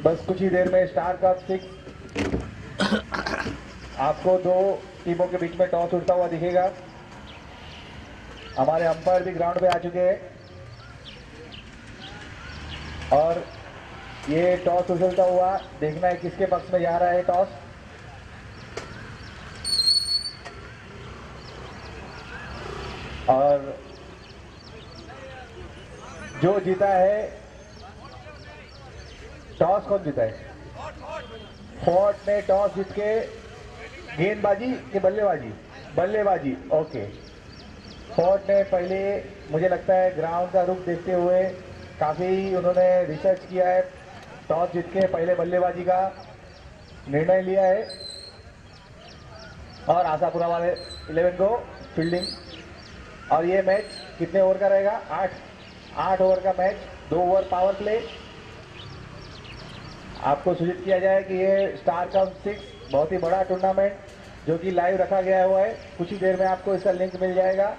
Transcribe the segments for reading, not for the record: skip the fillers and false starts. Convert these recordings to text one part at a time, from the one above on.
बस कुछ ही देर में स्टार कप 6 आपको दो टीमों के बीच में टॉस उड़ता हुआ दिखेगा। हमारे अंपायर भी ग्राउंड पे आ चुके हैं और ये टॉस उछलता हुआ देखना है किसके पक्ष में जा रहा है टॉस। और जो जीता है, टॉस कौन जीता है? फोर्ट ने टॉस जीत के गेंदबाजी की बल्लेबाजी? बल्लेबाजी, ओके। फोर्ट ने पहले, मुझे लगता है ग्राउंड का रुख देखते हुए काफ़ी उन्होंने रिसर्च किया है, टॉस जीत के पहले बल्लेबाजी का निर्णय लिया है। और आशापुरा वाले 11 को फील्डिंग। और ये मैच कितने ओवर का रहेगा? 8 ओवर का मैच, 2 ओवर पावर प्ले। आपको सूचित किया जाए कि ये स्टार कप 6 बहुत ही बड़ा टूर्नामेंट जो कि लाइव रखा गया हुआ है। कुछ ही देर में आपको इसका लिंक मिल जाएगा।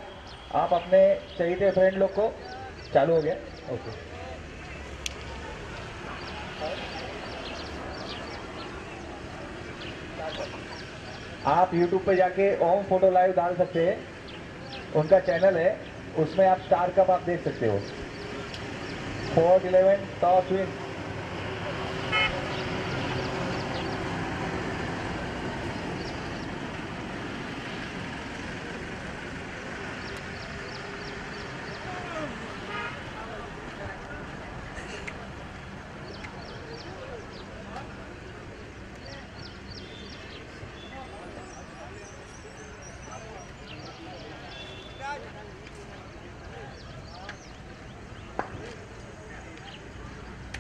आप अपने चाहिए फ्रेंड लोग को, चालू हो गया, ओके। आप YouTube पे जाके ओम फोटो लाइव डाल सकते हैं, उनका चैनल है, उसमें आप स्टार कप आप देख सकते हो। 4-11 टॉस विन।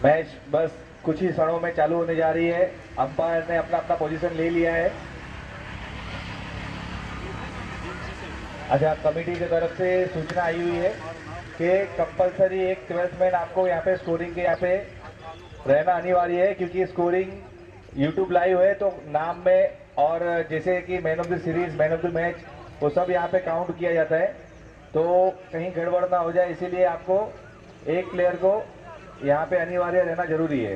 मैच बस कुछ ही क्षणों में चालू होने जा रही है। अंपायर ने अपना अपना पोजीशन ले लिया है। अच्छा, कमेटी की तरफ से सूचना आई हुई है कि कंपलसरी एक 12th मैन आपको यहाँ पे स्कोरिंग के यहाँ पे रहना अनिवार्य है, क्योंकि स्कोरिंग YouTube लाइव है तो नाम में, और जैसे कि man of the series, man of the match, वो सब यहाँ पे काउंट किया जाता है। तो कहीं गड़बड़ ना हो जाए, इसीलिए आपको एक प्लेयर को यहाँ पे अनिवार्य रहना जरूरी है।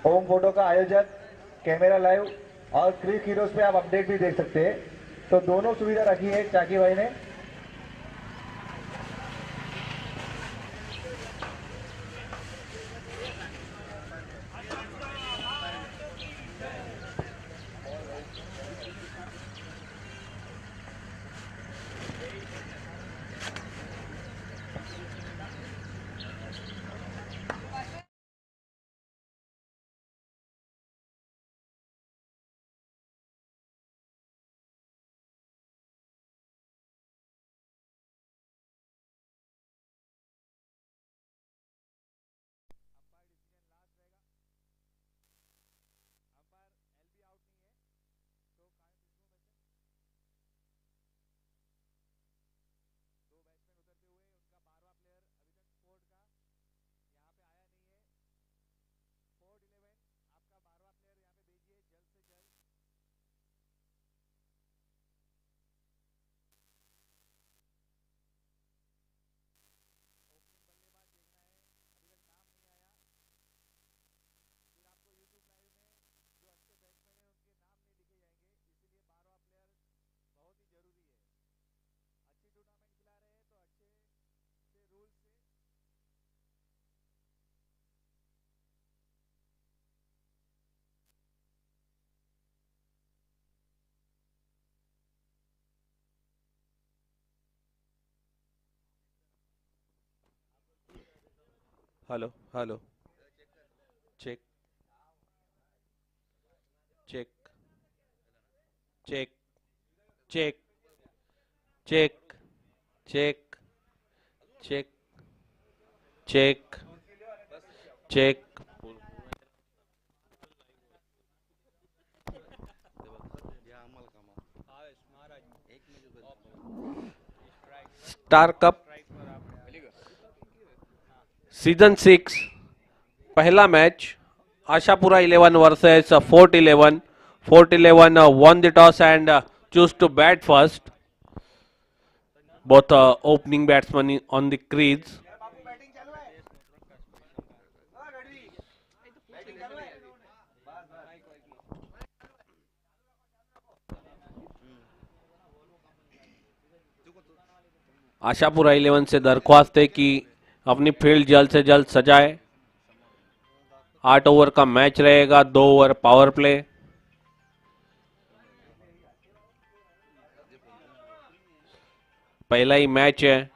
ओम फोटो का आयोजक, कैमरा लाइव और क्रिक हीरोज पे आप अपडेट भी देख सकते हैं। तो दोनों सुविधा रखी है चाकी भाई ने। Hello hello, check check check check check check check check check. Star Cup season 6 पहला match Ashapura 11 versus Fort 11. Fort 11 won the toss and choose to bat first. Both opening batsmen on the crease. Ashapura 11 से दरख्वास्त है कि अपनी field जल्द से जल्द सजाए। 8 ओवर का मैच रहेगा, 2 ओवर पावर प्ले। पहला ही मैच है।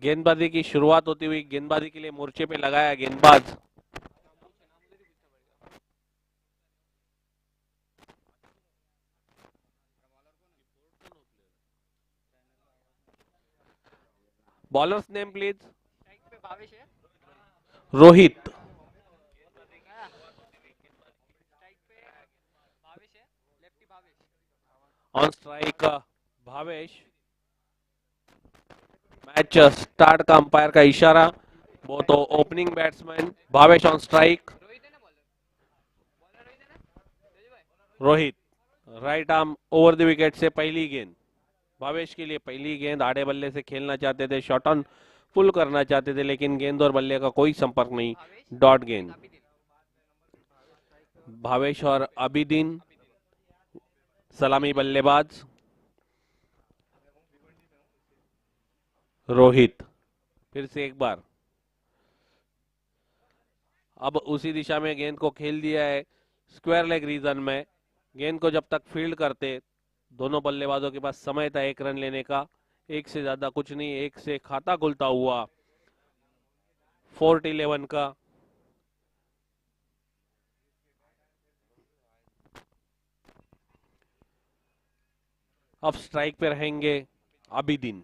गेंदबाजी की शुरुआत होती हुई, गेंदबाजी के लिए मोर्चे पे लगाया गेंदबाज। Bowlers name please. Rohit. On strike Bhavesh. Match start का अंपायर का इशारा। वो तो opening batsman Bhavesh on strike. Rohit right arm over the wicket से पहली गेंद भावेश के लिए। पहली गेंद आड़े बल्ले से खेलना चाहते थे, शॉट ऑन फुल करना चाहते थे, लेकिन गेंद और बल्ले का कोई संपर्क नहीं, डॉट गेंद। भावेश और अबिदीन सलामी बल्लेबाज। रोहित फिर से एक बार, अब उसी दिशा में गेंद को खेल दिया है स्क्वायर लेग रीजन में। गेंद को जब तक फील्ड करते, दोनों बल्लेबाजों के पास समय था 1 रन लेने का, 1 से ज्यादा कुछ नहीं। 1 से खाता खुलता हुआ फोर्ट 11 का। अब स्ट्राइक पे रहेंगे अबिदीन।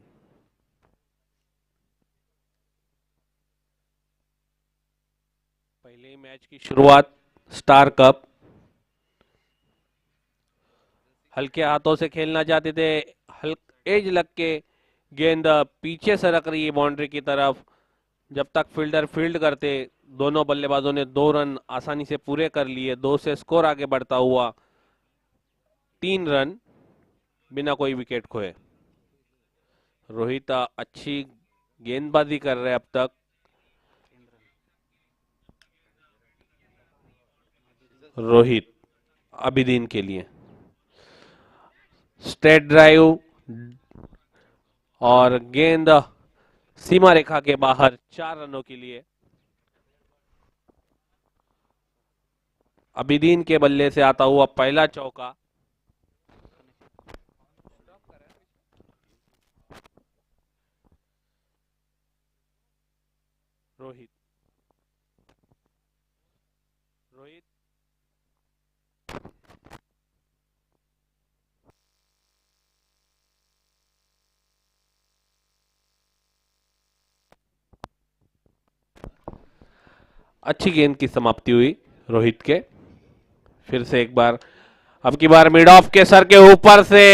पहले मैच की शुरुआत स्टार कप। हल्के हाथों से खेलना चाहते थे, एज लग के गेंद पीछे सरक रही है बाउंड्री की तरफ। जब तक फील्डर फील्ड करते, दोनों बल्लेबाजों ने 2 रन आसानी से पूरे कर लिए। 2 से स्कोर आगे बढ़ता हुआ 3 रन बिना कोई विकेट खोए। रोहित अच्छी गेंदबाजी कर रहे अब तक। रोहित अबिदीन के लिए स्ट्रेट ड्राइव और गेंद सीमा रेखा के बाहर 4 रनों के लिए। अबिदीन के बल्ले से आता हुआ पहला चौका। रोहित रोहित अच्छी गेंद की समाप्ति हुई रोहित के। फिर से एक बार, अब की बार मिड ऑफ के सर के ऊपर से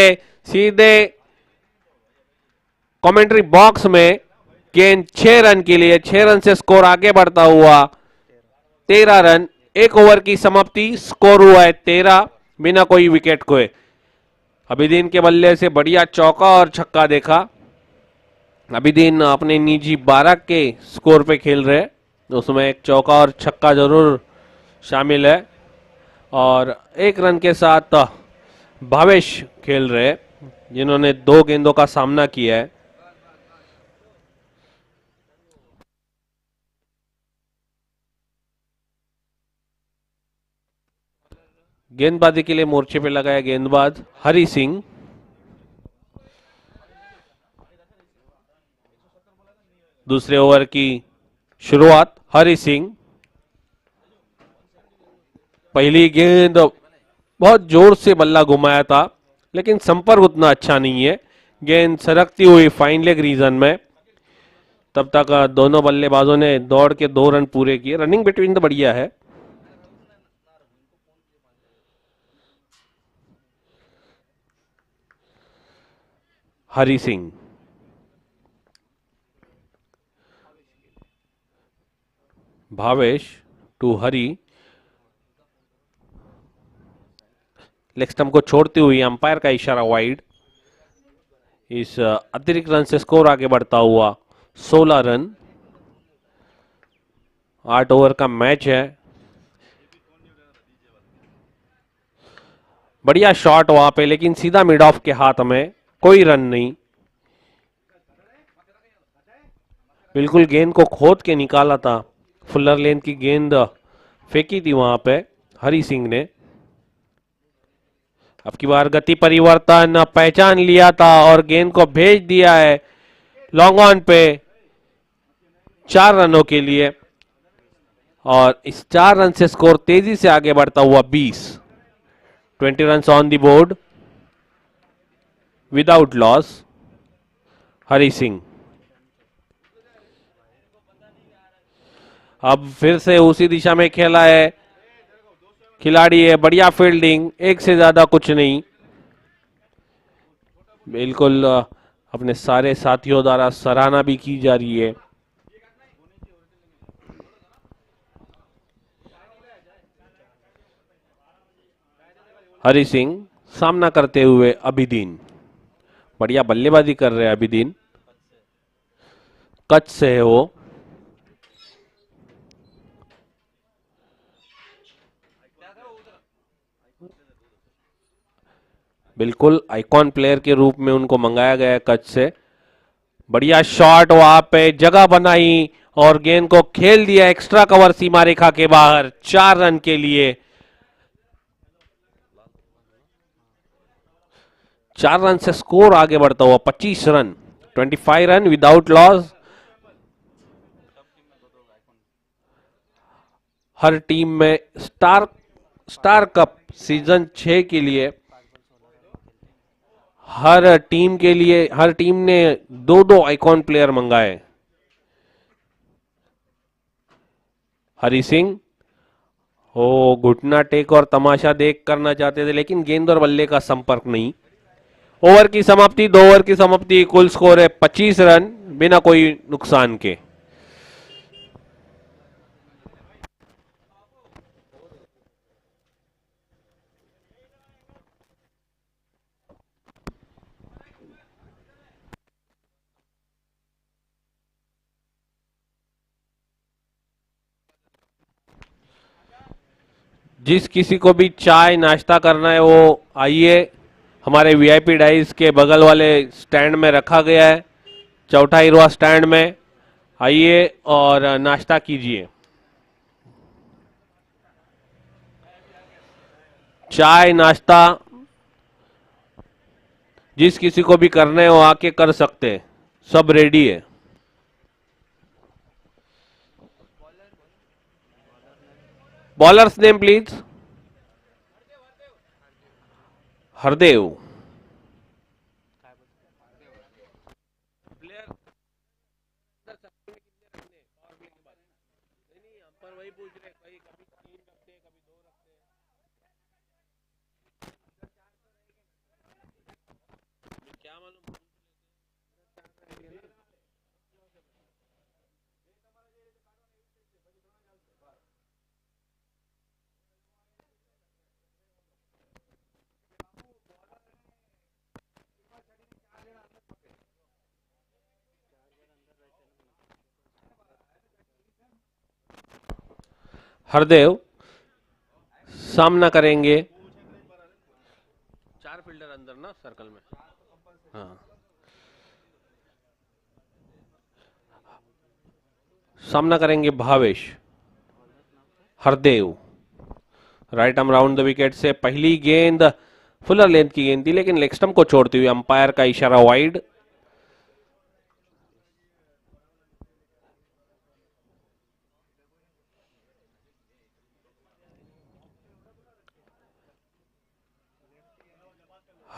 सीधे कमेंट्री बॉक्स में गेंद 6 रन के लिए। 6 रन से स्कोर आगे बढ़ता हुआ 13 रन। 1 ओवर की समाप्ति, स्कोर हुआ है 13 बिना कोई विकेट खोए। अबिदीन के बल्ले से बढ़िया चौका और छक्का देखा। अबिदीन अपने निजी 12 के स्कोर पे खेल रहे हैं, उसमें एक चौका और छक्का जरूर शामिल है। और 1 रन के साथ भावेश खेल रहे, जिन्होंने 2 गेंदों का सामना किया है। गेंदबाजी के लिए मोर्चे पे लगाया गेंदबाज हरि सिंह। दूसरे ओवर की शुरुआत। हरी सिंह, पहली गेंद बहुत जोर से बल्ला घुमाया था लेकिन संपर्क उतना अच्छा नहीं है, गेंद सरकती हुई फाइन लेग रीजन में। तब तक दोनों बल्लेबाजों ने दौड़ के 2 रन पूरे किए। रनिंग बिटवीन तो बढ़िया है। Hari Singh, Bhavesh to Hari, leg stump को छोड़ती हुई अंपायर का इशारा वाइड। इस अतिरिक्त रन से स्कोर आगे बढ़ता हुआ 16 रन। 8 ओवर का मैच है। बढ़िया शॉट वहां पे लेकिन सीधा मिड ऑफ के हाथ में, कोई रन नहीं। बिल्कुल गेंद को खोद के निकाला था। फुलर लेन की गेंद फेंकी थी वहां पे हरी सिंह ने। अब की बार गति परिवर्तन पहचान लिया था और गेंद को भेज दिया है लॉन्ग ऑन पे 4 रनों के लिए। और इस 4 रन से स्कोर तेजी से आगे बढ़ता हुआ 20 run on the board without loss. Hari Singh अब फिर से उसी दिशा में खेला है, खिलाड़ी है, बढ़िया फील्डिंग, एक से ज्यादा कुछ नहीं। बिल्कुल अपने सारे साथियों द्वारा सराहना भी की जा रही है। हरी सिंह सामना करते हुए अभिदीन, बढ़िया बल्लेबाजी कर रहे हैं अभिदीन, कच्छ से है वो। बिल्कुल आइकॉन प्लेयर के रूप में उनको मंगाया गया है कच्छ से। बढ़िया शॉट, वहां पे जगह बनाई और गेंद को खेल दिया एक्स्ट्रा कवर सीमा रेखा के बाहर 4 रन के लिए। 4 रन से स्कोर आगे बढ़ता हुआ 25 रन, 25 रन विदाउट लॉस। हर टीम में स्टार कप सीजन 6 के लिए हर टीम ने 2-2 आइकॉन प्लेयर मंगाए। हरी सिंह ओ घुटना टेक और तमाशा देख करना चाहते थे लेकिन गेंद और बल्ले का संपर्क नहीं। ओवर की समाप्ति, 2 ओवर की समाप्ति, कुल स्कोर है 25 रन बिना कोई नुकसान के। जिस किसी को भी चाय नाश्ता करना है वो आइए, हमारे वीआईपी डाइस के बगल वाले स्टैंड में रखा गया है, चौथाई रुआ स्टैंड में आइए और नाश्ता कीजिए। चाय नाश्ता जिस किसी को भी करना है वो आके कर सकते हैं, सब रेडी है। Bowlers name please. Hardev. Hardev सामना करेंगे, 4 फील्डर अंदर ना सर्कल में, हाँ सामना करेंगे Bhavesh. Hardev right arm round the wicket से पहली गेंद फुलर लेंथ की गेंद थी लेकिन लेग स्टंप को छोड़ते हुए अंपायर का इशारा वाइड।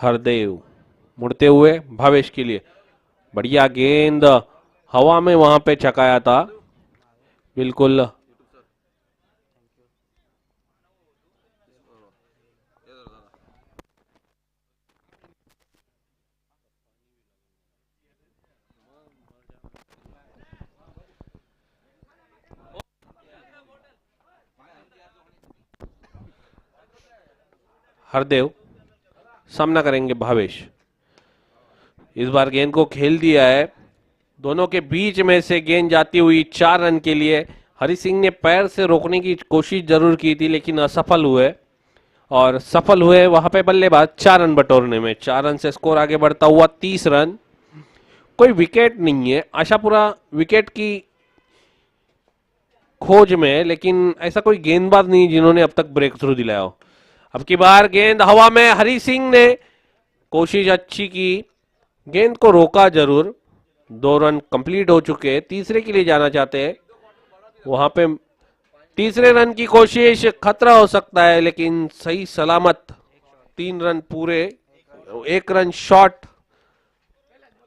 हरदेव मुड़ते हुए भावेश के लिए, बढ़िया गेंद हवा में वहां पे चकाया था, बिल्कुल हरदेव सामना करेंगे भावेश। इस बार गेंद को खेल दिया है, दोनों के बीच में से गेंद जाती हुई 4 रन के लिए। हरि सिंह ने पैर से रोकने की कोशिश जरूर की थी लेकिन असफल हुए, और सफल हुए वहां पे बल्लेबाज 4 रन बटोरने में। 4 रन से स्कोर आगे बढ़ता हुआ 30 रन। कोई विकेट नहीं है, आशापुरा विकेट की खोज में है लेकिन ऐसा कोई गेंदबाज नहीं जिन्होंने अब तक ब्रेक थ्रू दिलाया हो। अब की बार गेंद हवा में, हरि सिंह ने कोशिश अच्छी की, गेंद को रोका जरूर। 2 रन कंप्लीट हो चुके हैं, तीसरे के लिए जाना चाहते हैं। वहां पे तीसरे रन की कोशिश, खतरा हो सकता है लेकिन सही सलामत 3 रन पूरे, 1 रन शॉर्ट।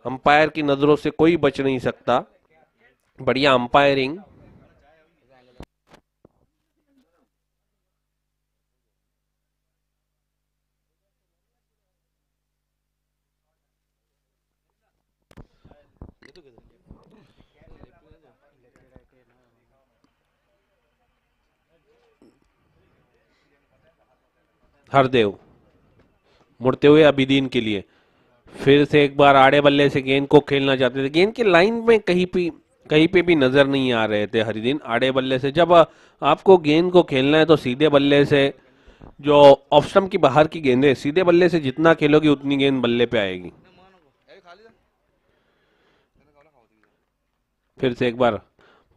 अंपायर की नजरों से कोई बच नहीं सकता, बढ़िया अंपायरिंग। हरदेव मुड़ते हुए अभिदीन के लिए, फिर से एक बार आड़े बल्ले से गेंद को खेलना चाहते थे। गेंद की लाइन में कहीं पे भी नजर नहीं आ रहे थे हरिदीन। आड़े बल्ले से जब आपको गेंद को खेलना है तो सीधे बल्ले से, जो ऑफ स्टंप की बाहर की गेंद है, सीधे बल्ले से जितना खेलोगी उतनी गेंद बल्ले पे आएगी। फिर से एक बार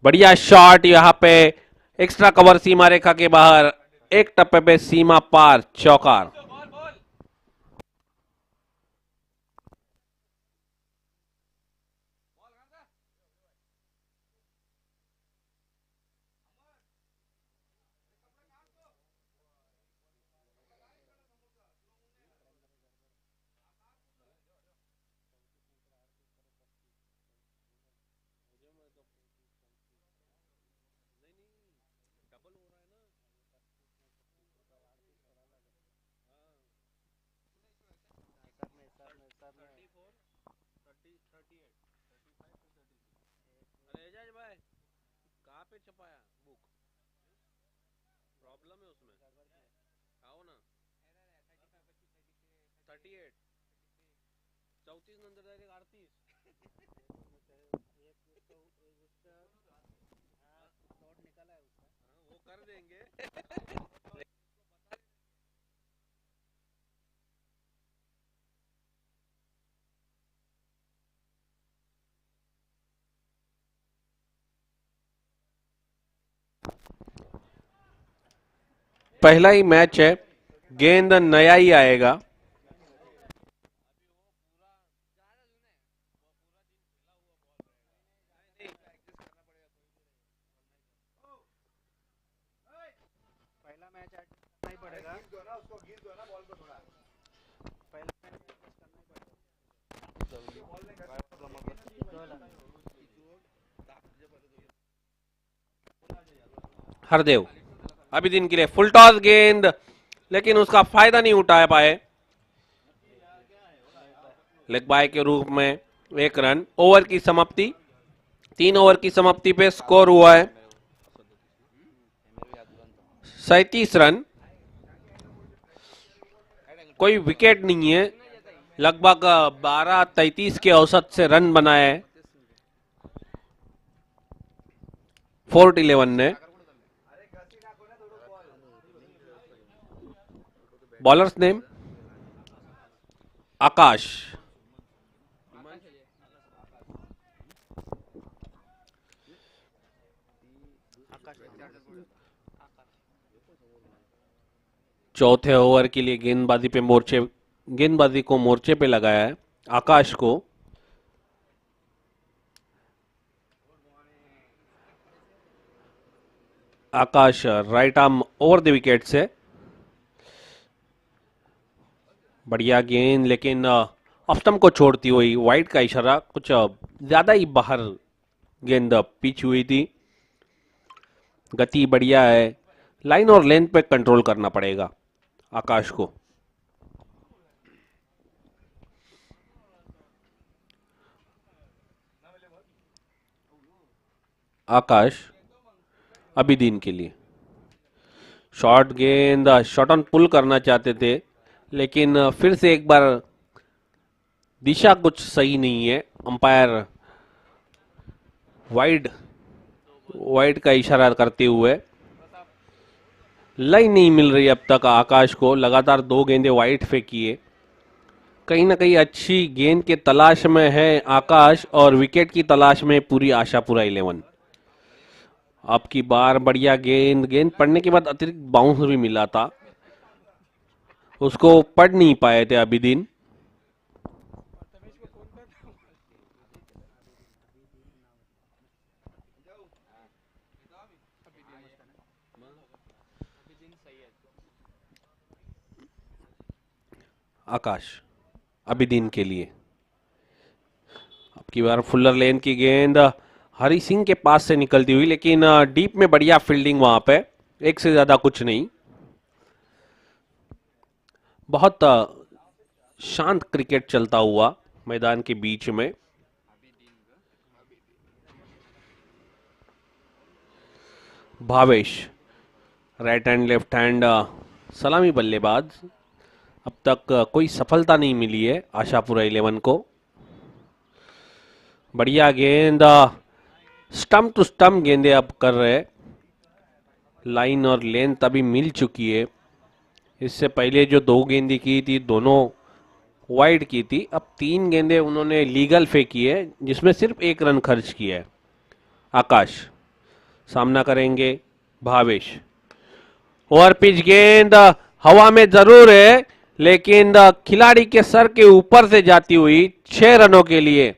बढ़िया शॉट, यहाँ पे एक्स्ट्रा कवर सीमा रेखा के बाहर, एक टप्पे पे सीमा पार, चौकार। पहला ही मैच है, गेंद नया ही आएगा। हरदेव अभी दिन के लिए फुल टॉस गेंद, लेकिन उसका फायदा नहीं उठा पाए। लेग बाय के रूप में 1 रन। ओवर की समाप्ति, 3 ओवर की समाप्ति पे स्कोर हुआ है 37 रन। कोई विकेट नहीं है, लगभग 12-33 के औसत से रन बनाए फोर्ट 11 ने। बॉलर्स नेम आकाश, चौथे ओवर के लिए गेंदबाजी को मोर्चे पे लगाया है आकाश को। Akash right arm over the wicket से, बढ़िया गेंद, लेकिन ऑफ स्टंप को छोड़ती हुई, वाइड का इशारा, कुछ ज्यादा ही बाहर गेंद पिच हुई थी। गति बढ़िया है, लाइन और लेंथ पे कंट्रोल करना पड़ेगा आकाश को। आकाश अभिदीन के लिए शॉर्ट गेंद, शॉट ऑन पुल करना चाहते थे, लेकिन फिर से एक बार दिशा कुछ सही नहीं है। अंपायर वाइड वाइड का इशारा करते हुए, लाइन नहीं मिल रही अब तक आकाश को। लगातार 2 गेंदें वाइड फेंकी है। कहीं ना कहीं अच्छी गेंद के तलाश में है आकाश और विकेट की तलाश में पूरी आशापुरा 11। अब की बार बढ़िया गेंद पड़ने के बाद अतिरिक्त बाउंस भी मिला था, उसको पढ़ नहीं पाए थे अभिदीन। आकाश अभिदीन के लिए अब की बार फुलर लेन की गेंद हरी सिंह के पास से निकलती हुई, लेकिन डीप में बढ़िया फील्डिंग वहां पे, एक से ज्यादा कुछ नहीं। बहुत शांत क्रिकेट चलता हुआ मैदान के बीच में। Bhavesh right hand left hand सलामी बल्लेबाज, अब तक कोई सफलता नहीं मिली है आशापुरा 11 को। बढ़िया गेंद, स्टंप टू स्टंप गेंदे अब कर रहे, लाइन और लेंथ अभी मिल चुकी है। इससे पहले जो 2 गेंदें की थी दोनों वाइड की थी, अब 3 गेंदें उन्होंने लीगल फेंकी है जिसमें सिर्फ 1 रन खर्च किया है। आकाश सामना करेंगे भावेश। ओवर पिच गेंद हवा में जरूर है, लेकिन खिलाड़ी के सर के ऊपर से जाती हुई 6 रनों के लिए,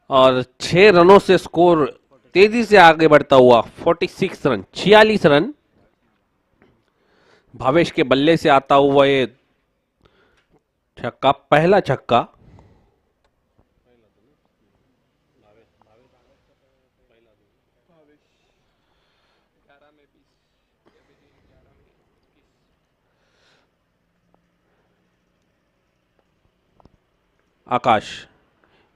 और 6 रनों से स्कोर तेजी से आगे बढ़ता हुआ 46 रन, 46 रन भावेश के बल्ले से आता हुआ ये छक्का, पहला छक्का। आकाश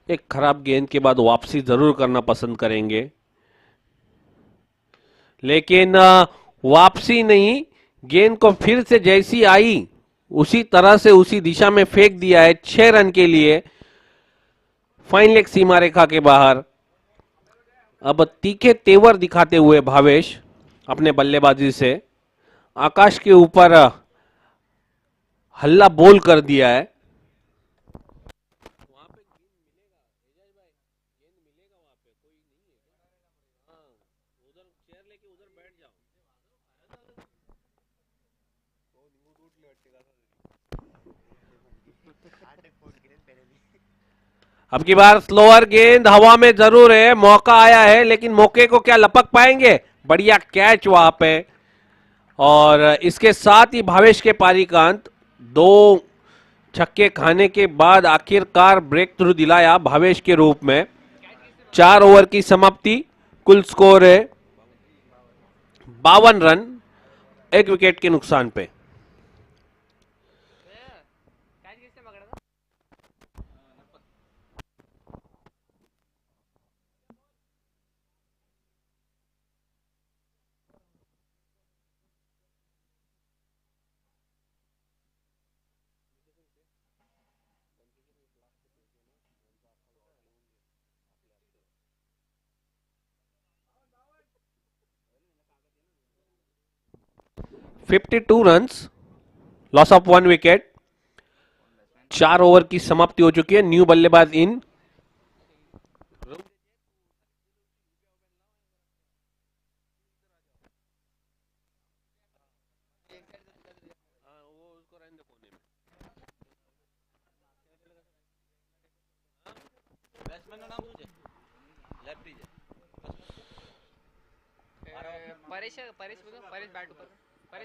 एक खराब गेंद के बाद वापसी जरूर करना पसंद करेंगे, लेकिन वापसी नहीं, गेंद को फिर से जैसी आई उसी तरह से उसी दिशा में फेंक दिया है 6 रन के लिए, फाइन लेग सीमा रेखा के बाहर। अब तीखे तेवर दिखाते हुए भावेश अपने बल्लेबाजी से आकाश के ऊपर हल्ला बोल कर दिया है। अब की बार स्लोअर गेंद हवा में जरूर है, मौका आया है, लेकिन मौके को क्या लपक पाएंगे? बढ़िया कैच वहां पे, और इसके साथ ही भावेश के पारी का अंत। 2 छक्के खाने के बाद आखिरकार ब्रेक थ्रू दिलाया भावेश के रूप में। 4 ओवर की समाप्ति, कुल स्कोर है 52 रन, 1 विकेट के नुकसान पे। $52 runs, loss of 1 wicket. 4 over की समाप्ति हो चुकी है। न्यू बल्लेबाज इन।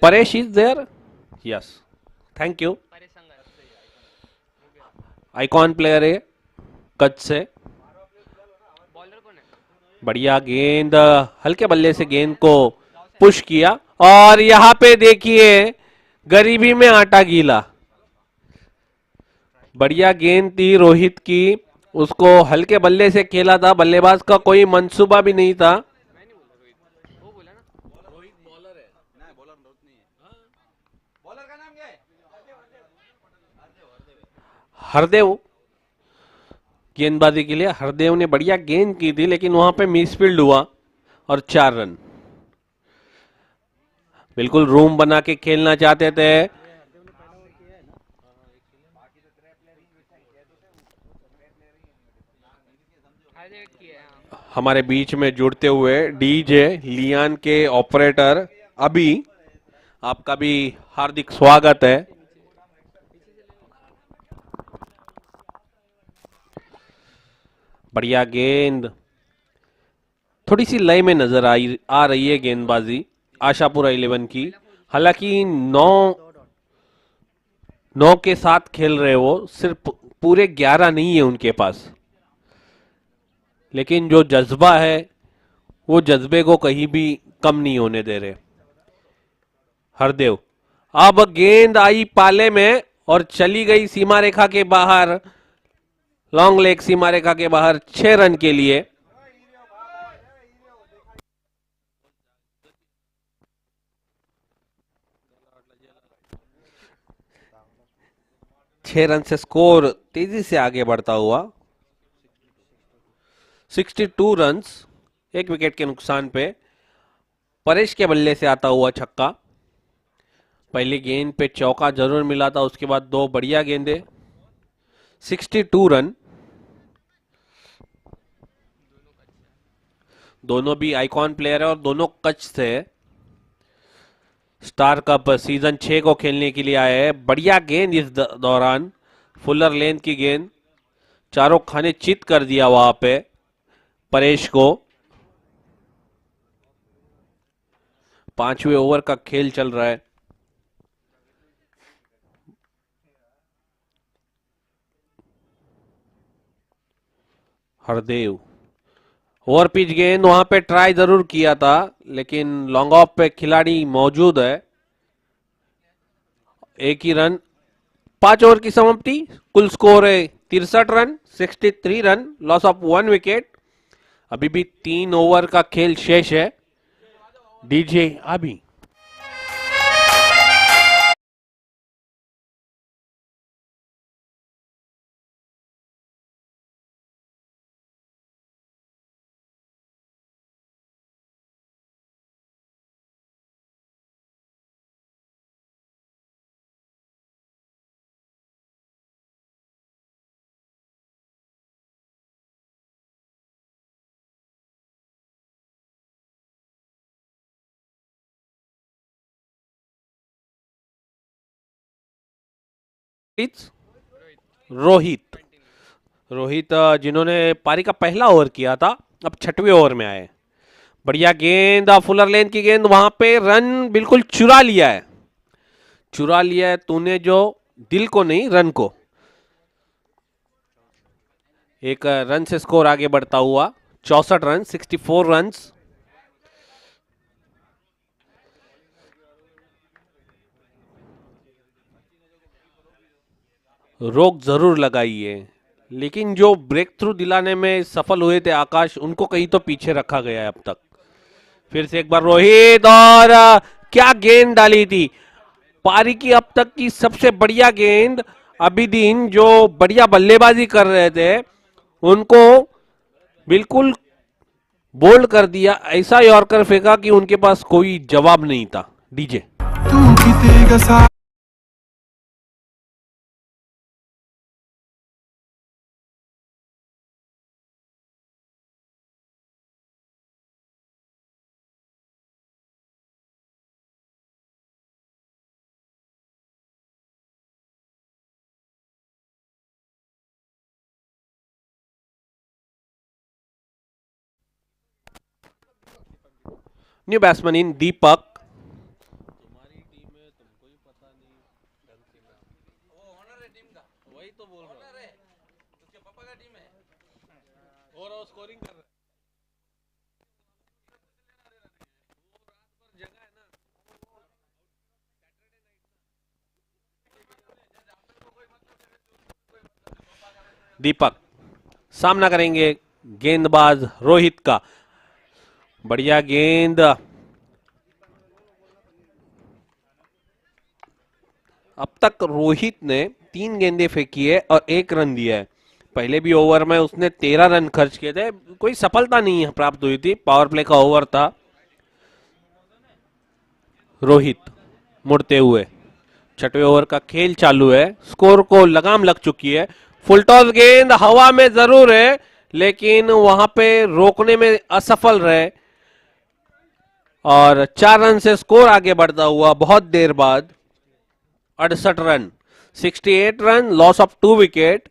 Paresh is there? Yes. Thank you. Icon player है कच्छ से। बढ़िया गेंद, हल्के बल्ले से गेंद को पुश किया और यहां पे देखिए गरीबी में आटा गीला। बढ़िया गेंद थी रोहित की, उसको हल्के बल्ले से खेला था, बल्लेबाज का कोई मंसूबा भी नहीं था। हरदेव गेंदबाजी के लिए, हरदेव ने बढ़िया गेंद की थी लेकिन वहां पे मिसफील्ड हुआ और 4 रन। बिल्कुल रूम बना के खेलना चाहते थे। हमारे बीच में जुड़ते हुए डीजे लियान के ऑपरेटर अभी, आपका भी हार्दिक स्वागत है। बढ़िया गेंद, थोड़ी सी लय में नजर आ रही है गेंदबाजी आशापुरा 11 की। हालांकि 9 के साथ खेल रहे वो, सिर्फ पूरे 11 नहीं है उनके पास, लेकिन जो जज्बा है वो जज्बे को कहीं भी कम नहीं होने दे रहे। हरदेव, अब गेंद आई पाले में और चली गई सीमा रेखा के बाहर, लॉन्ग लेग सीमा रेखा के बाहर, 6 रन के लिए। छह रन से स्कोर तेजी से आगे बढ़ता हुआ। 62 रन्स, 1 विकेट के नुकसान पे। परेश के बल्ले से आता हुआ छक्का। पहली गेंद पे चौका जरूर मिला था, उसके बाद 2 बढ़िया गेंदे। 62 रन। दोनों भी आइकॉन प्लेयर है और दोनों कच्छ से। स्टार कप सीजन 6 को खेलने के लिए आए हैं। बढ़िया गेंद इस दौरान, फुलर लेंथ की गेंद, चारों खाने चित कर दिया वहां पे परेश को। 5वें ओवर का खेल चल रहा है। हरदेव, ओवर पिच गेंद, वहां पे ट्राई जरूर किया था लेकिन लॉन्ग ऑफ पे खिलाड़ी मौजूद है। एक ही रन, 5 ओवर की समाप्ति, कुल स्कोर है 63 run, 63 run, loss of 1 wicket. अभी भी 3 ओवर का खेल शेष है। डीजे अभी रोहित, रोहित जिन्होंने पारी का पहला ओवर किया था, अब 6वें ओवर में आए। बढ़िया गेंद, फुलर लेन की गेंद, वहां पे रन बिल्कुल चुरा लिया है। चुरा लिया है तूने जो, दिल को नहीं रन को। एक रन से स्कोर आगे बढ़ता हुआ, 64 रन, 64 रन। रोक जरूर लगाई है लेकिन जो ब्रेक थ्रू दिलाने में सफल हुए थे आकाश, उनको कहीं तो पीछे रखा गया है अब तक। फिर से एक बार रोहित, और क्या गेंद डाली थी, पारी की अब तक की सबसे बढ़िया गेंद। अभिदीन जो बढ़िया बल्लेबाजी कर रहे थे उनको बिल्कुल बोल्ड कर दिया, ऐसा यॉर्कर फेंका कि उनके पास कोई जवाब नहीं था। डीजे न्यू बैट्समैन इन दीपक। और वो स्कोरिंग कर रहा है। दीपक सामना करेंगे गेंदबाज रोहित का। बढ़िया गेंद। अब तक रोहित ने 3 गेंदें फेंकी है और 1 रन दिया है। पहले भी ओवर में उसने 13 रन खर्च किए थे, कोई सफलता नहीं प्राप्त हुई थी। पावर प्ले का ओवर था। रोहित मुड़ते हुए, छठवें ओवर का खेल चालू है। स्कोर को लगाम लग चुकी है। फुल टॉस गेंद हवा में जरूर है, लेकिन वहां पे रोकने में असफल रहे और 4 रन से स्कोर आगे बढ़ता हुआ बहुत देर बाद 68 run, 68 run, loss of 2 wicket.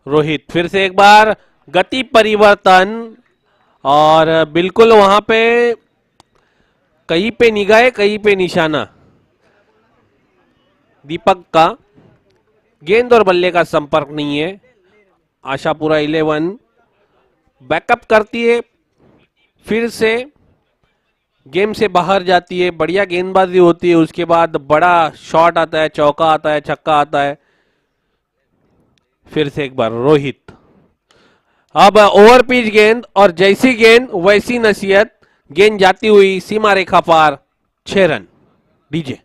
Rohit फिर से एक बार गति परिवर्तन और बिल्कुल वहां पे कहीं पे निगाह कहीं पे निशाना। दीपक का गेंद और बल्ले का संपर्क नहीं है। आशापुरा 11 बैकअप करती है, फिर से गेम से बाहर जाती है। बढ़िया गेंदबाजी होती है, उसके बाद बड़ा शॉट आता है, चौका आता है, छक्का आता है। फिर से एक बार रोहित। अब ओवर पिच गेंद और जैसी गेंद वैसी नसीहत। गेंद जाती हुई सीमा रेखा पार, 6 रन। डीजे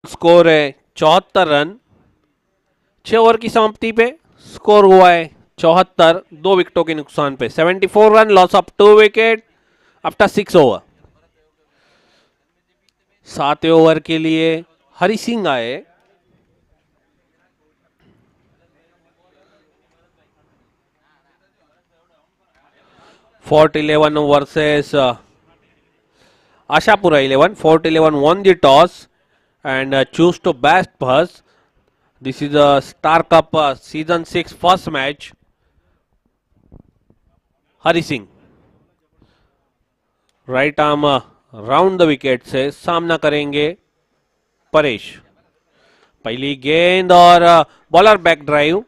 स्कोर है 74 रन। 6 ओवर की समाप्ति पे स्कोर हुआ है 74, 2 विकेटों के नुकसान पे। 74 run, loss of 2 wicket after 6 over. 7वें ओवर के लिए हरि सिंह आए। Fort 11 versus Ashapura 11. Fort 11 won the toss and choose to bat first. This is a Star Cup Season 6 first match. Hari Singh right arm round the wicket से सामना करेंगे परेश। पहली गेंद और बॉलर बैक ड्राइव।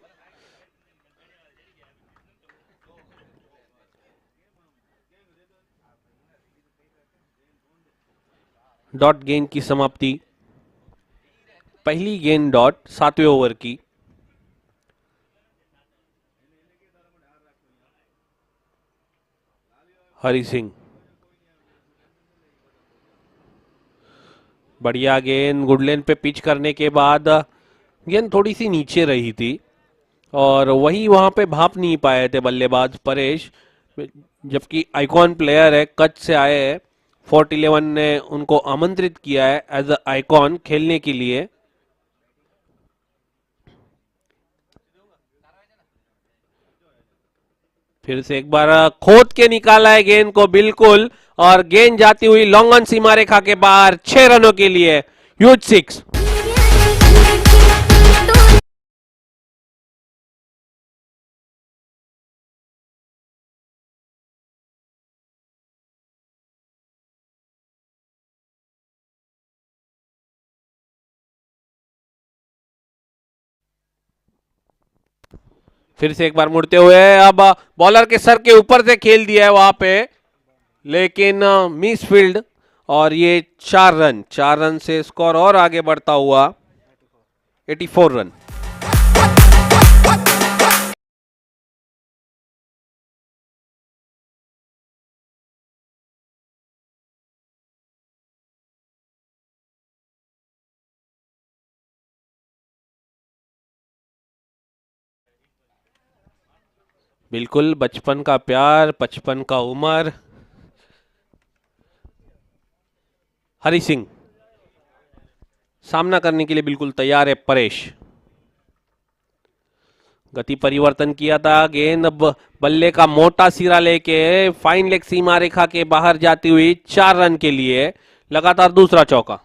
डॉट गेंद की समाप्ति। पहली गेंद डॉट 7वें ओवर की। हरि सिंह बढ़िया गेंद, गुडलेन पे पिच करने के बाद गेंद थोड़ी सी नीचे रही थी और वही वहां पे भाप नहीं पाए थे बल्लेबाज परेश, जबकि आइकॉन प्लेयर है, कच्छ से आए हैं। फोर्ट 11 ने उनको आमंत्रित किया है एज अ आइकॉन खेलने के लिए। फिर से एक बार खोद के निकाला है गेंद को बिल्कुल, और गेंद जाती हुई लॉन्ग ऑन सीमा रेखा के बाहर 6 रनों के लिए। ह्यूज 6। फिर से एक बार मुड़ते हुए, अब बॉलर के सर के ऊपर से खेल दिया है वहां पे, लेकिन मिस फील्ड। और ये 4 रन से स्कोर और आगे बढ़ता हुआ 84 रन। बिल्कुल बचपन का प्यार, बचपन का उम्र। हरी सिंह सामना करने के लिए बिल्कुल तैयार है। परेश गति परिवर्तन किया था, गेंद बल्ले का मोटा सिरा लेके फाइन लेग सीमा रेखा के बाहर जाती हुई 4 रन के लिए लगातार दूसरा चौका।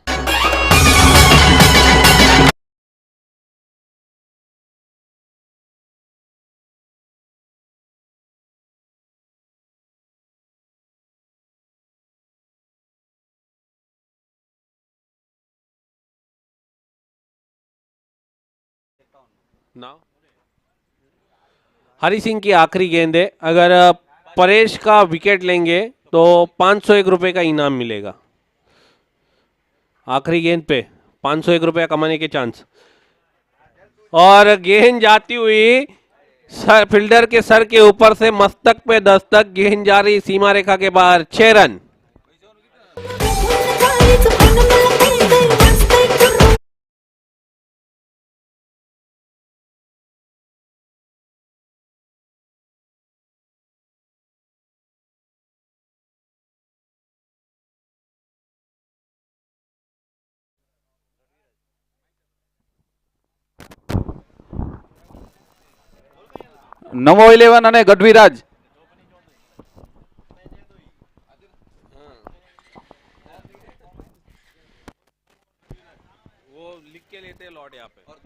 हरी सिंह की आखिरी गेंद है, अगर परेश का विकेट लेंगे तो 501 रुपए का इनाम मिलेगा। आखिरी गेंद पे 501 रुपया कमाने के चांस, और गेंद जाती हुई फील्डर के सर के ऊपर से मस्तक पे दस्तक, गेंद जा रही सीमा रेखा के बाहर। 6 रन। નવો 11 અને ગઢવીરાજ वो लिख के लेते हैं लॉर्ड यहाँ पे। और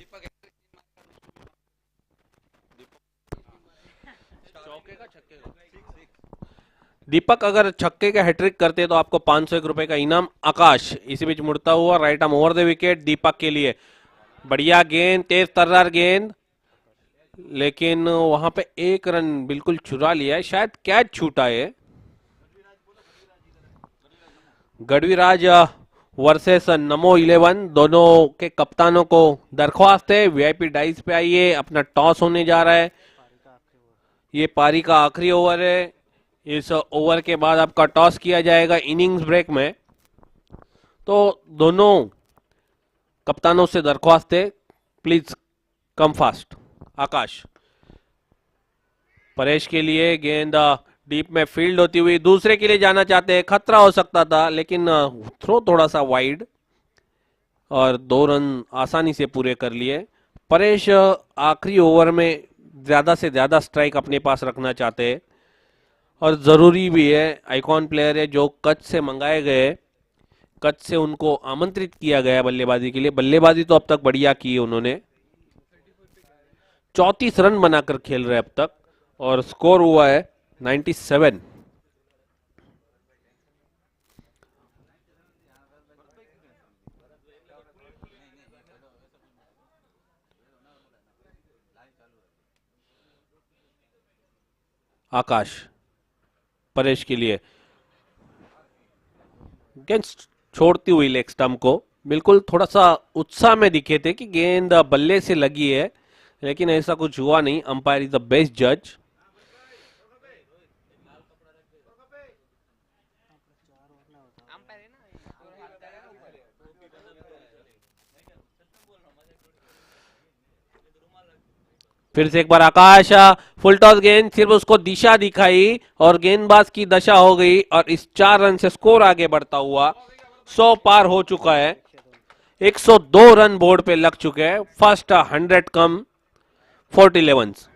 दीपक अगर छक्के का हैट्रिक करते तो आपको 501 रुपए का इनाम। आकाश इसी बीच मुड़ता हुआ right arm over the wicket Deepak के लिए। बढ़िया गेंद, तेज तर्रार गेंद, लेकिन वहां पे 1 रन बिल्कुल चुरा लिया है, शायद कैच छूटा है। गढ़वीराज वर्सेस नमो 11, दोनों के कप्तानों को दरख्वास्त है वीआईपी डाइस पे आइए, अपना टॉस होने जा रहा है। ये पारी का आखिरी ओवर है, इस ओवर के बाद आपका टॉस किया जाएगा इनिंग्स ब्रेक में। तो दोनों कप्तानों से दरख्वास्त है, प्लीज कम फास्ट। आकाश परेश के लिए गेंद डीप में फील्ड होती हुई दूसरे के लिए जाना चाहते हैं, खतरा हो सकता था लेकिन थ्रो थोड़ा सा वाइड और 2 रन आसानी से पूरे कर लिए। परेश आखिरी ओवर में ज्यादा से ज्यादा स्ट्राइक अपने पास रखना चाहते हैं और जरूरी भी है। आइकॉन प्लेयर है जो कच्छ से मंगाए गए, कच्छ से उनको आमंत्रित किया गया बल्लेबाजी के लिए। बल्लेबाजी तो अब तक बढ़िया की है उन्होंने, 34 रन बनाकर खेल रहे अब तक और स्कोर हुआ है 97। आकाश परेश के लिए गेंद छोड़ती हुई लेग स्टंप को, बिल्कुल थोड़ा सा उत्साह में दिखे थे कि गेंद बल्ले से लगी है, लेकिन ऐसा कुछ हुआ नहीं। अंपायर इज द बेस्ट जज। फिर से एक बार आकाश, फुल टॉस गेंद, सिर्फ उसको दिशा दिखाई और गेंदबाज की दशा हो गई और इस 4 रन से स्कोर आगे बढ़ता हुआ 100 पार हो चुका है। 102 रन बोर्ड पे लग चुके हैं। First 100 come 40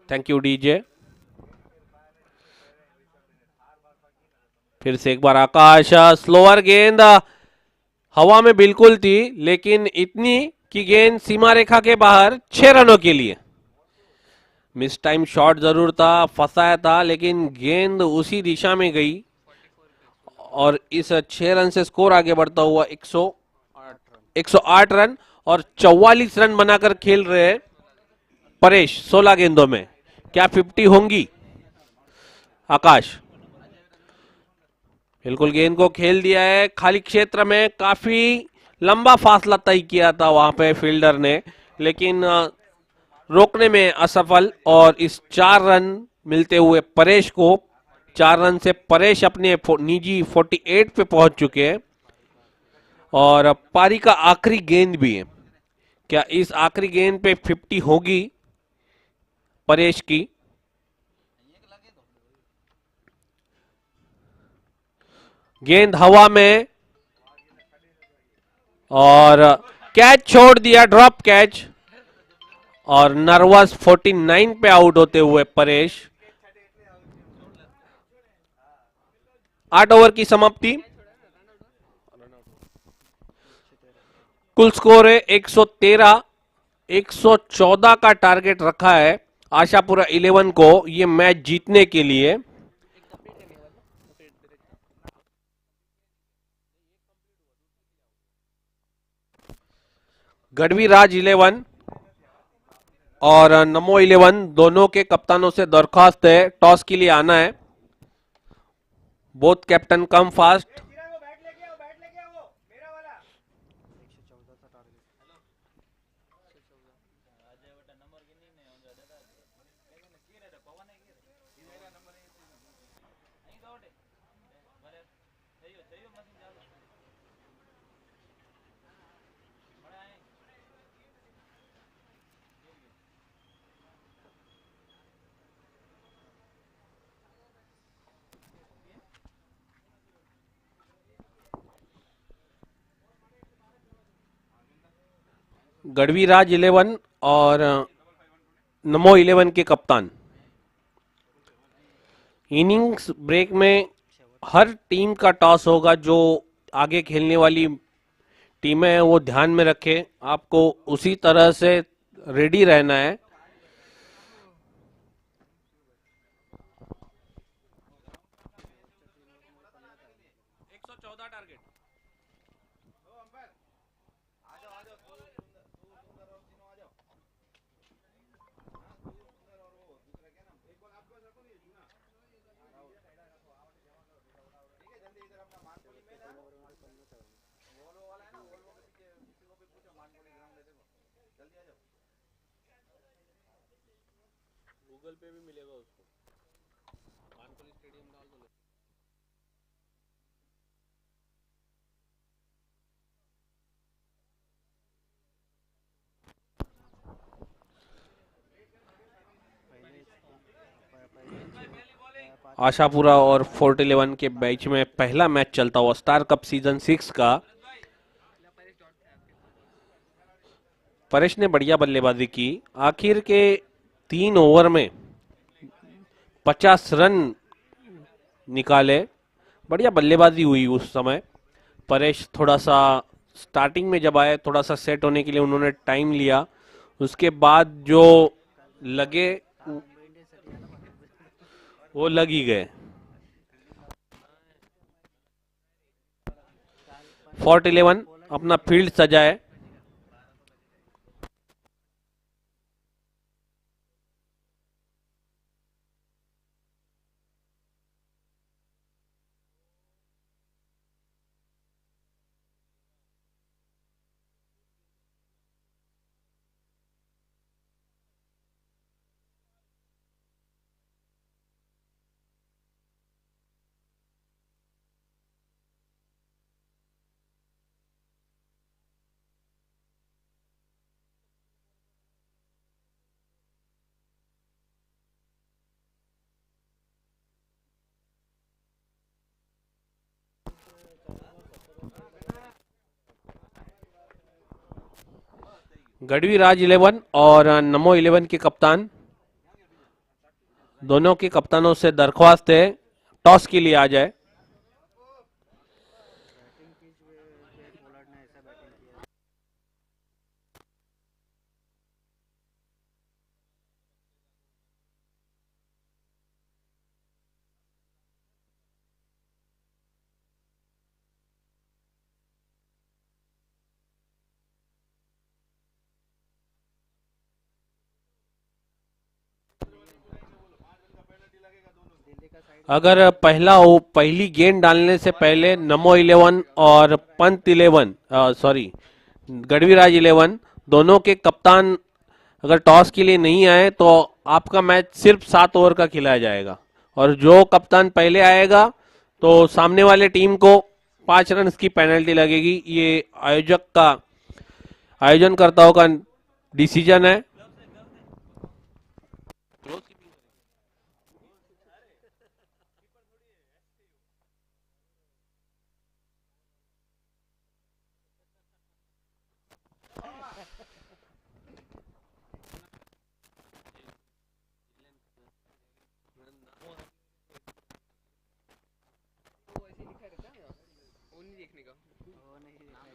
thank you DJ. फिर से एक बार आकाश, स्लोअर गेंद हवा में बिल्कुल थी लेकिन इतनी कि गेंद सीमा रेखा के बाहर 6 रनों के लिए। मिस टाइम शॉट जरूर था, फंसाया था, लेकिन गेंद उसी दिशा में गई और इस 6 रन से स्कोर आगे बढ़ता हुआ 108 रन और 44 रन बनाकर खेल रहे हैं परेश 16 गेंदों में। क्या 50 होंगी? आकाश बिल्कुल गेंद को खेल दिया है खाली क्षेत्र में, काफी लंबा फासला तय किया था वहां पे फील्डर ने, लेकिन रोकने में असफल और इस 4 रन मिलते हुए परेश को 4 रन से परेश अपने निजी 48 पे पहुंच चुके हैं और पारी का आखिरी गेंद भी है। क्या इस आखिरी गेंद पे 50 होगी परेश की? गेंद हवा में और कैच छोड़ दिया, ड्रॉप कैच, और नर्वस 49 पे आउट होते हुए परेश। 8 ओवर की समाप्ति, कुल स्कोर है 113। 114 का टारगेट रखा है आशापुरा 11 को ये मैच जीतने के लिए। गढ़वी राज 11 और नमो 11 दोनों के कप्तानों से दरखास्त है टॉस के लिए आना है। Both captain come fast. Gadhvi Raj 11 और नमो 11 के कप्तान। इनिंग्स ब्रेक में हर टीम का टॉस होगा, जो आगे खेलने वाली टीमें हैं वो ध्यान में रखें, आपको उसी तरह से रेडी रहना है। गूगल पे भी मिलेगा उसको, मानपुरी स्टेडियम डाल दो। आशापुरा और फोर्ट 11 के बीच में पहला मैच चलता हुआ स्टार कप सीजन 6 का। परेश ने बढ़िया बल्लेबाजी की, आखिर के 3 ओवर में 50 रन निकाले, बढ़िया बल्लेबाजी हुई उस समय। परेश थोड़ा सा स्टार्टिंग में जब आए थोड़ा सा सेट होने के लिए उन्होंने टाइम लिया, उसके बाद जो लगे वो लग ही गए। फोर्ट 11 अपना फील्ड सजाए। गढ़वी राज 11 और नमो 11 के कप्तान, दोनों के कप्तानों से दरख्वास्त है टॉस के लिए आ जाए। अगर पहली गेंद डालने से पहले नमो 11 और पंत 11 सॉरी गढ़वी राज 11 दोनों के कप्तान अगर टॉस के लिए नहीं आए तो आपका मैच सिर्फ 7 ओवर का खिलाया जाएगा और जो कप्तान पहले आएगा तो सामने वाले टीम को 5 रन की पेनल्टी लगेगी। ये आयोजनकर्ताओं का डिसीजन है।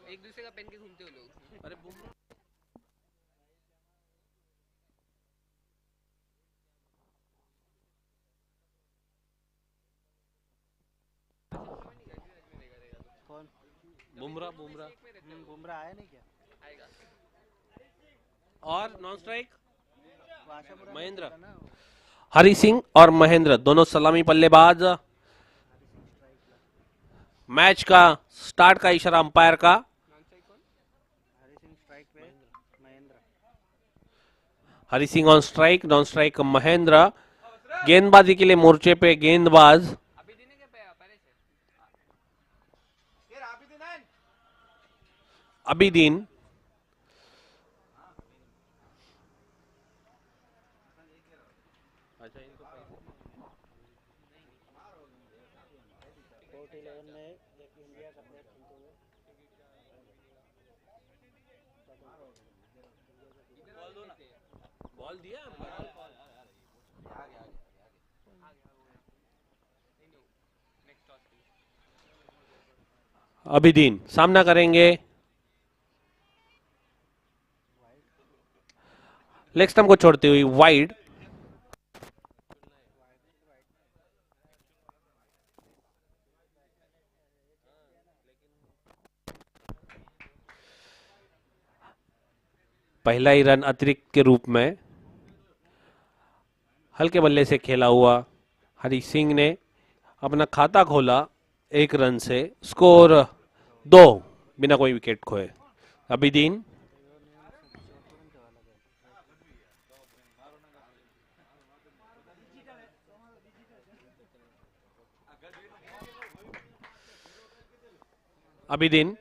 एक दूसरे का पेन के घूमते हो लोग। अरे कौन? बुमराह बुमराह आया नहीं क्या? आएगा। और नॉन स्ट्राइक वो आशापुरा महेंद्र। था ना, हरी सिंह और महेंद्र दोनों सलामी बल्लेबाज। मैच का स्टार्ट का इशारा अंपायर का। नॉन स्ट्राइक कौन? हरी सिंह स्ट्राइक पे, Mahendra. Hari Singh on strike, non strike Mahendra. गेंदबाजी के लिए मोर्चे पे गेंदबाज अभी देने के पे पहले से। अबिदीन। कोर्ट 11 में एक इंडिया का प्लेयर खेलते हुए बॉल दिया नेक्स्ट टॉस के लिए। अबिदीन सामना करेंगे। लेग स्टंप को छोड़ते हुए वाइड। पहला ही रन अतिरिक्त के रूप में हल्के बल्ले से खेला हुआ हरी सिंह ने अपना खाता खोला 1 रन से। स्कोर 2 बिना कोई विकेट खोए। अबिदीन 'अबिदीन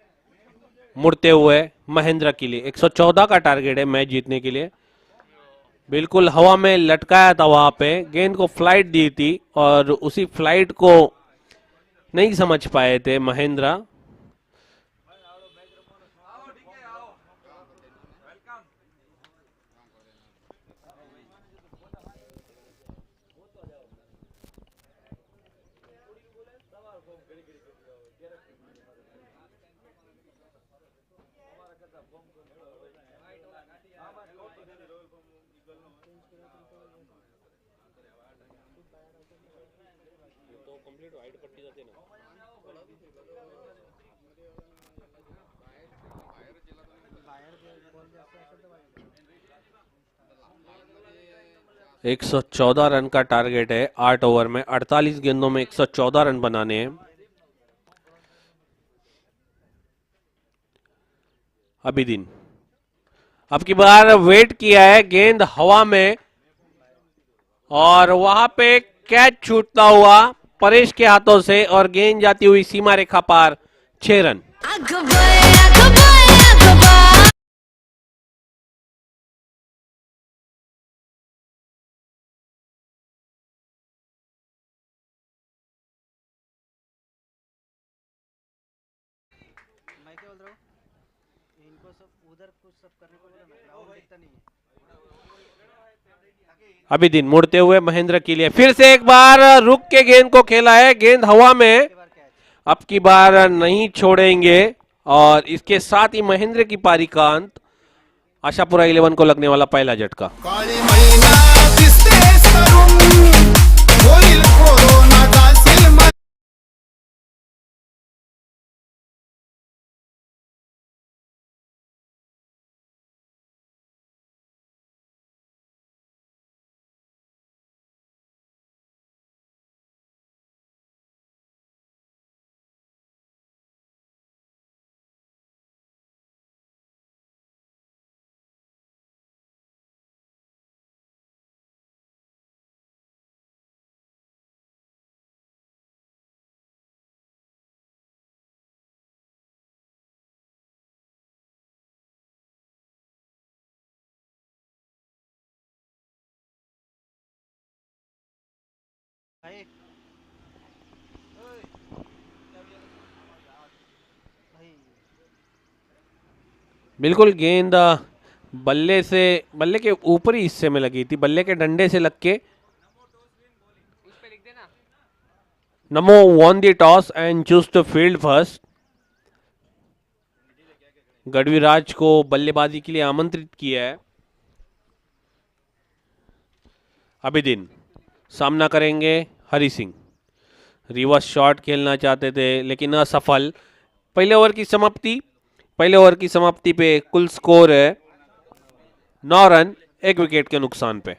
मुड़ते हुए महेंद्र के लिए 114 का टारगेट है मैच जीतने के लिए। बिल्कुल हवा में लटकाया था वहां पे, गेंद को फ्लाइट दी थी और उसी फ्लाइट को नहीं समझ पाए थे महेंद्र। बाहर 114 रन का टारगेट है 8 ओवर में। 48 गेंदों में 114 रन बनाने हैं। अबिदीन अब की बार वेट किया है, गेंद हवा में और वहां पे कैच छूटता हुआ परेश के हाथों से और गेंद जाती हुई सीमा रेखा पार। 6 रन। मैं क्या बोल रहा हूँ, इनको सब उधर कुछ सब करने को बोला ना, ग्राउंड दिखता नहीं है। अबिदीन मुड़ते हुए महेंद्र के लिए फिर से एक बार रुक के गेंद को खेला है, गेंद हवा में। एक बार कैच। अब की बार नहीं छोड़ेंगे और इसके साथ ही महेंद्र की पारी का अंत। आशापुरा 11 को लगने वाला पहला झटका। भाई भाई बिल्कुल गेंद बल्ले के ऊपरी हिस्से में लगी थी, बल्ले के डंडे से लग के। उस पे लिख देना। नमो won the toss and chose the field first. गढ़वीराज को बल्लेबाजी के लिए आमंत्रित किया है। अभिदीन सामना करेंगे हरि सिंह। रिवर्स शॉट खेलना चाहते थे लेकिन असफल। पहले ओवर की समाप्ति, पहले ओवर की समाप्ति पे कुल स्कोर है 9 रन 1 विकेट के नुकसान पे।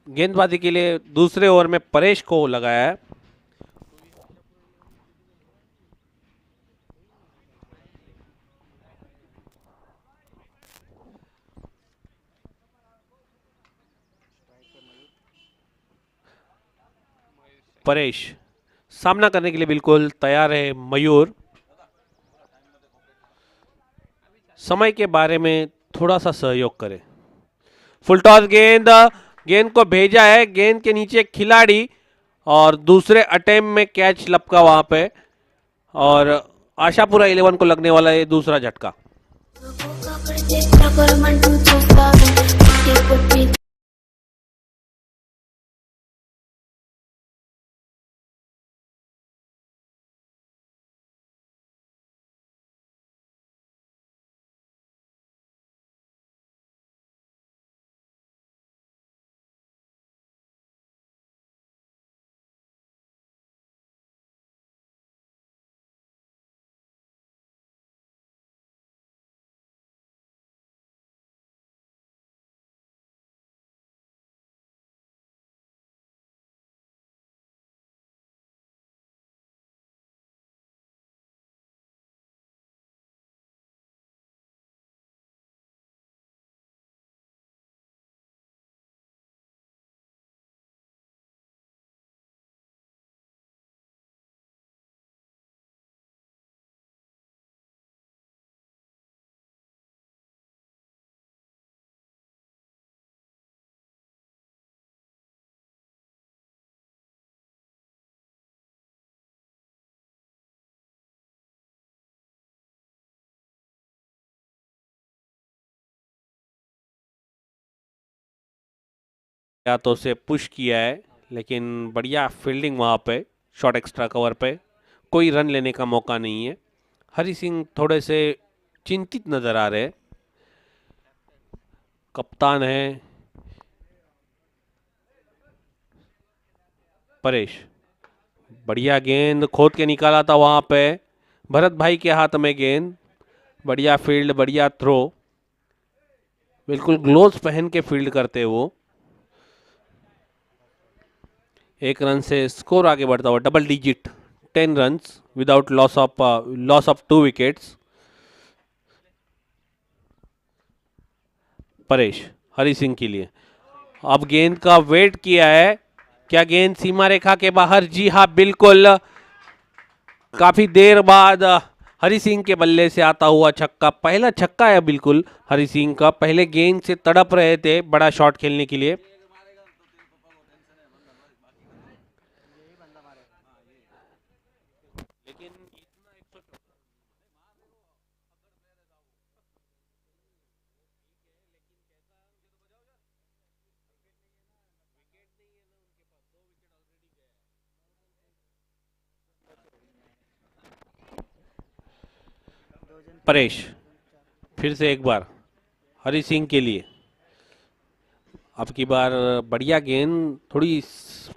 गेंदबाजी के लिए दूसरे ओवर में परेश को लगाया है। परेश सामना करने के लिए बिल्कुल तैयार है मयूर। समय के बारे में थोड़ा सा सहयोग करें। फुल टॉस गेंद, गेंद को भेजा है, गेंद के नीचे खिलाड़ी और दूसरे अटेम्प्ट में कैच लपका वहां पे और आशापुरा 11 को लगने वाला है दूसरा झटका। या तो से पुश किया है लेकिन बढ़िया फील्डिंग वहां पे शॉर्ट एक्स्ट्रा कवर पे, कोई रन लेने का मौका नहीं है। हरि सिंह थोड़े से चिंतित नजर आ रहे हैं। कप्तान है परेश, बढ़िया गेंद खोद के निकाला था वहां पे, भरत भाई के हाथ में गेंद, बढ़िया फील्ड, बढ़िया थ्रो, बिल्कुल ग्लोव्स पहन के फील्ड करते वो। 1 रन से स्कोर आगे बढ़ता हुआ double digit 10 runs without loss of 2 wickets. Paresh Hari Singh के लिए अब गेंद का वेट किया है, क्या गेंद सीमा रेखा के बाहर? जी हाँ बिल्कुल, काफी देर बाद हरि सिंह के बल्ले से आता हुआ छक्का, पहला छक्का है बिल्कुल हरि सिंह का। पहले गेंद से तड़प रहे थे बड़ा शॉट खेलने के लिए। परेश फिर से एक बार हरि सिंह के लिए, अब की बार बढ़िया गेंद, थोड़ी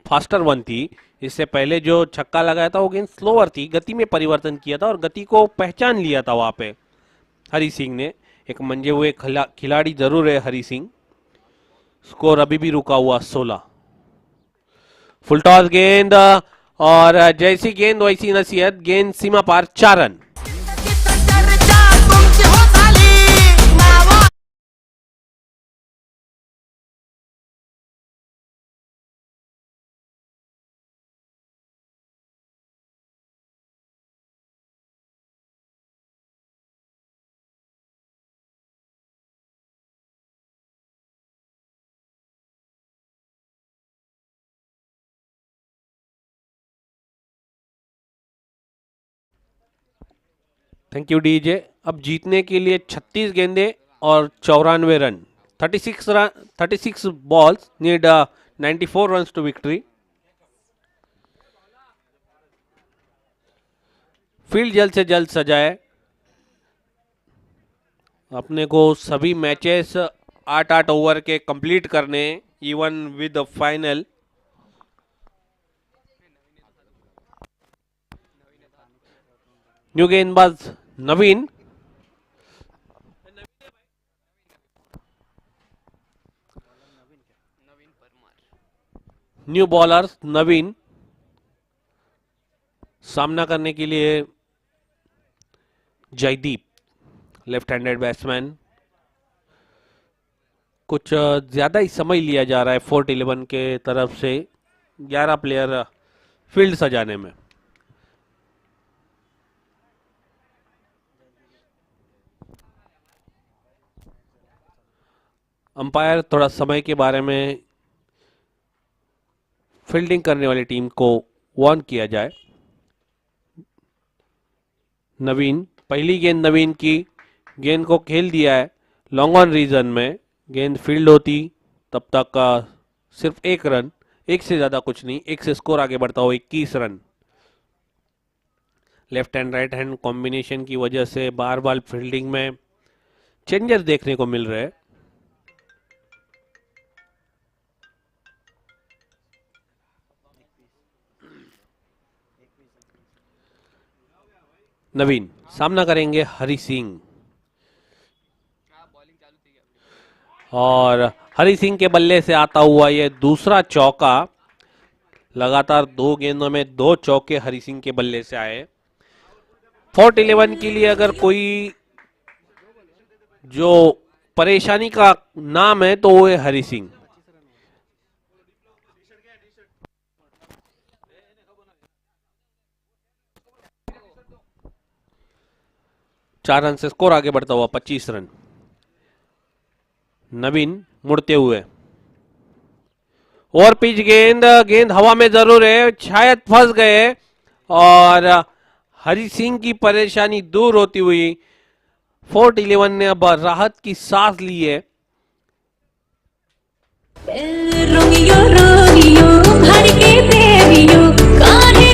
फास्टर वन थी। इससे पहले जो छक्का लगाया था वो गेंद स्लोअर थी, गति में परिवर्तन किया था और गति को पहचान लिया था वहां पे हरी सिंह ने। एक मंजे हुए खिलाड़ी जरूर है हरी सिंह। स्कोर अभी भी रुका हुआ 16। फुल टॉस गेंद और जैसी गेंद वैसी नसीहत, गेंद सीमा पार, 4 रन। Thank you DJ. अब जीतने के लिए 36 गेंदे और 94 run. 36 balls need 94 run to victory. Field जल्द से जल्द सजाए। अपने को सभी मैचेस 8-8 ओवर के कंप्लीट करने, इवन विद फाइनल। न्यू गेंदबाज नवीन। नवीन परमार। New bowler Naveen. सामना करने के लिए जयदीप, लेफ्ट हैंडेड बैट्समैन। कुछ ज्यादा ही समय लिया जा रहा है फोर्ट 11 के तरफ से 11 प्लेयर फील्ड सजाने में। अंपायर थोड़ा समय के बारे में फील्डिंग करने वाली टीम को वार्न किया जाए। नवीन, पहली गेंद नवीन की, गेंद को खेल दिया है लॉन्ग ऑन रीजन में। गेंद फील्ड होती तब तक का सिर्फ 1 रन, एक से ज्यादा कुछ नहीं, एक से स्कोर आगे बढ़ता हो 21 run. Left hand right hand combination की वजह से बार बार फील्डिंग में चेंजेस देखने को मिल रहे हैं। नवीन सामना करेंगे हरी सिंह। बॉलिंग चालू थी क्या? और हरी सिंह के बल्ले से आता हुआ ये दूसरा चौका। लगातार 2 गेंदों में 2 चौके हरी सिंह के बल्ले से आए। फोर्ट 11 के लिए अगर कोई जो परेशानी का नाम है तो वो है हरी सिंह। चार रन से स्कोर आगे बढ़ता हुआ 25 रन। नवीन मुड़ते हुए, और पिच गेंद, गेंद हवा में जरूर है, शायद फंस गए। और हरी सिंह की परेशानी दूर होती हुई फोर्ट 11 ने अब राहत की सांस ली है। रोमियो रोमियो भर के बेबियो काहे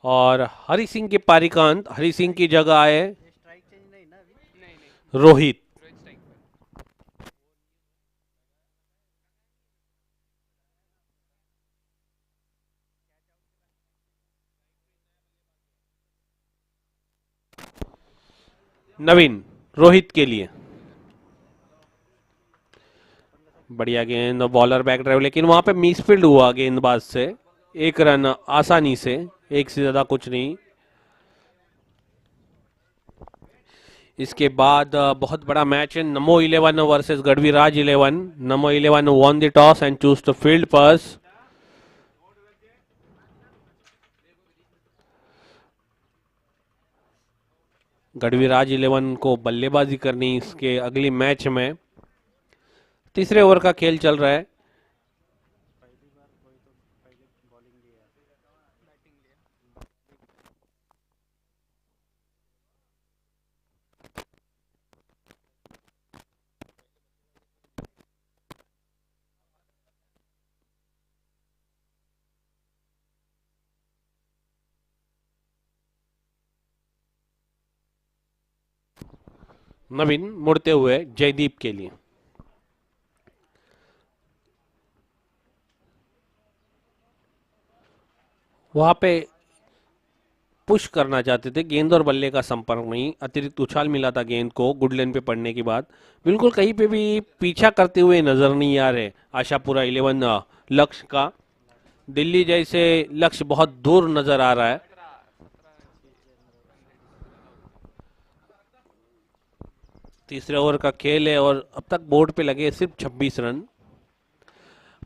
और हरी सिंह के पारी का अंत। हरी सिंह की जगह आए स्ट्राइक चेंज नहीं ना अभी? नहीं नहीं, रोहित। रोहित स्ट्राइक पर। नवीन रोहित के लिए बढ़िया गेंद, बॉलर बैक ड्राइव, लेकिन वहां पे मिसफील्ड हुआ गेंदबाज से। 1 रन आसानी से, एक से ज्यादा कुछ नहीं। इसके बाद बहुत बड़ा मैच है, नमो 11 versus गढ़वीराज 11। NaMo 11 won the toss and choose to field first. गढ़वीराज 11 को बल्लेबाजी करनी इसके अगली मैच में। तीसरे ओवर का खेल चल रहा है। नवीन मुड़ते हुए जयदीप के लिए। वहां पे पुश करना चाहते थे, गेंद और बल्ले का संपर्क नहीं, अतिरिक्त उछाल मिला था गेंद को गुड लेन पे पड़ने के बाद। बिल्कुल कहीं पे भी पीछा करते हुए नजर नहीं आ रहे आशापुरा 11 लक्ष्य का। दिल्ली जैसे लक्ष्य बहुत दूर नजर आ रहा है। तीसरे ओवर का खेल है और अब तक बोर्ड पे लगे सिर्फ 26 रन।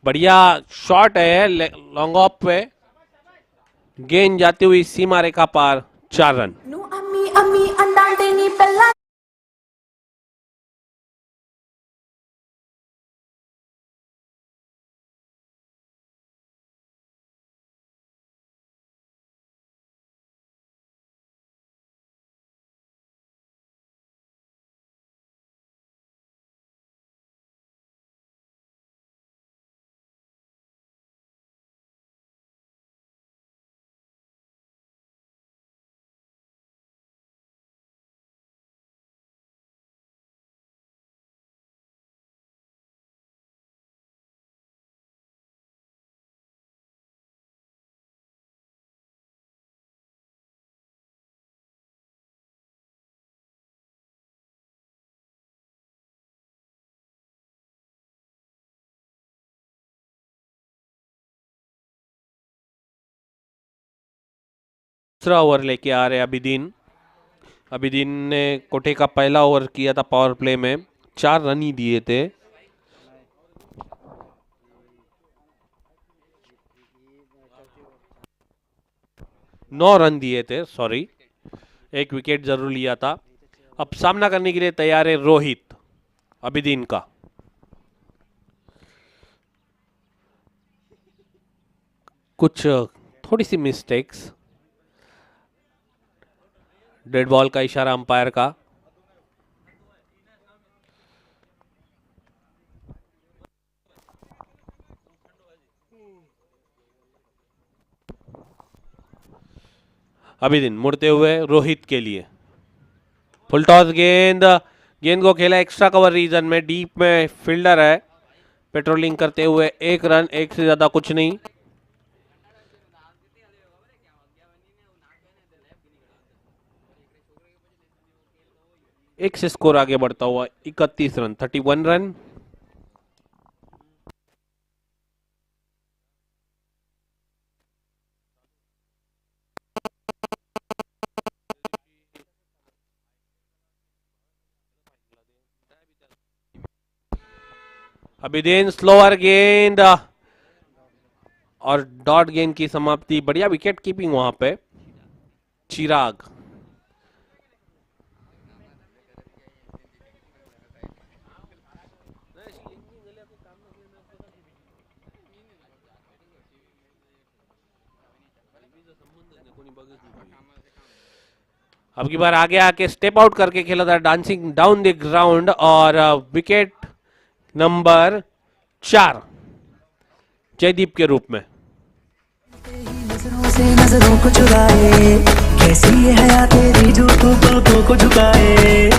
बढ़िया शॉट है लॉन्ग ऑफ पे, गेंद जाती हुई सीमा रेखा पार, 4 रन। నువ్వు అమ్మి అమ్మి అందాంటే నీ పెళ్ళ दूसरा ओवर लेके आ रहे अभिदीन। अभिदीन ने कोठे का पहला ओवर किया था पावर प्ले में, 4 रन ही दिए थे। 9 रन दिए थे, सॉरी, एक विकेट जरूर लिया था। अब सामना करने के लिए तैयार है रोहित अभिदीन का। कुछ थोड़ी सी मिस्टेक्स, डेड बॉल का इशारा अंपायर का। अभिदीन मुड़ते हुए रोहित के लिए, फुल टॉस गेंद, गेंद को खेला एक्स्ट्रा कवर रीजन में, डीप में फील्डर है, पेट्रोलिंग करते हुए 1 रन, एक से ज्यादा कुछ नहीं। एक से स्कोर आगे बढ़ता हुआ 31 रन, 31 रन। अभिदीन स्लोअर गेंद और डॉट गेंद की समाप्ति। बढ़िया विकेट कीपिंग वहां पे, चिराग। अब की बार आगे आके स्टेप आउट करके खेला था, डांसिंग डाउन द ग्राउंड, और विकेट नंबर 4 जयदीप के रूप में। नजरों से नजरों को चुराए, कैसी ये हया तेरी जो तू पलकों को झुकाए।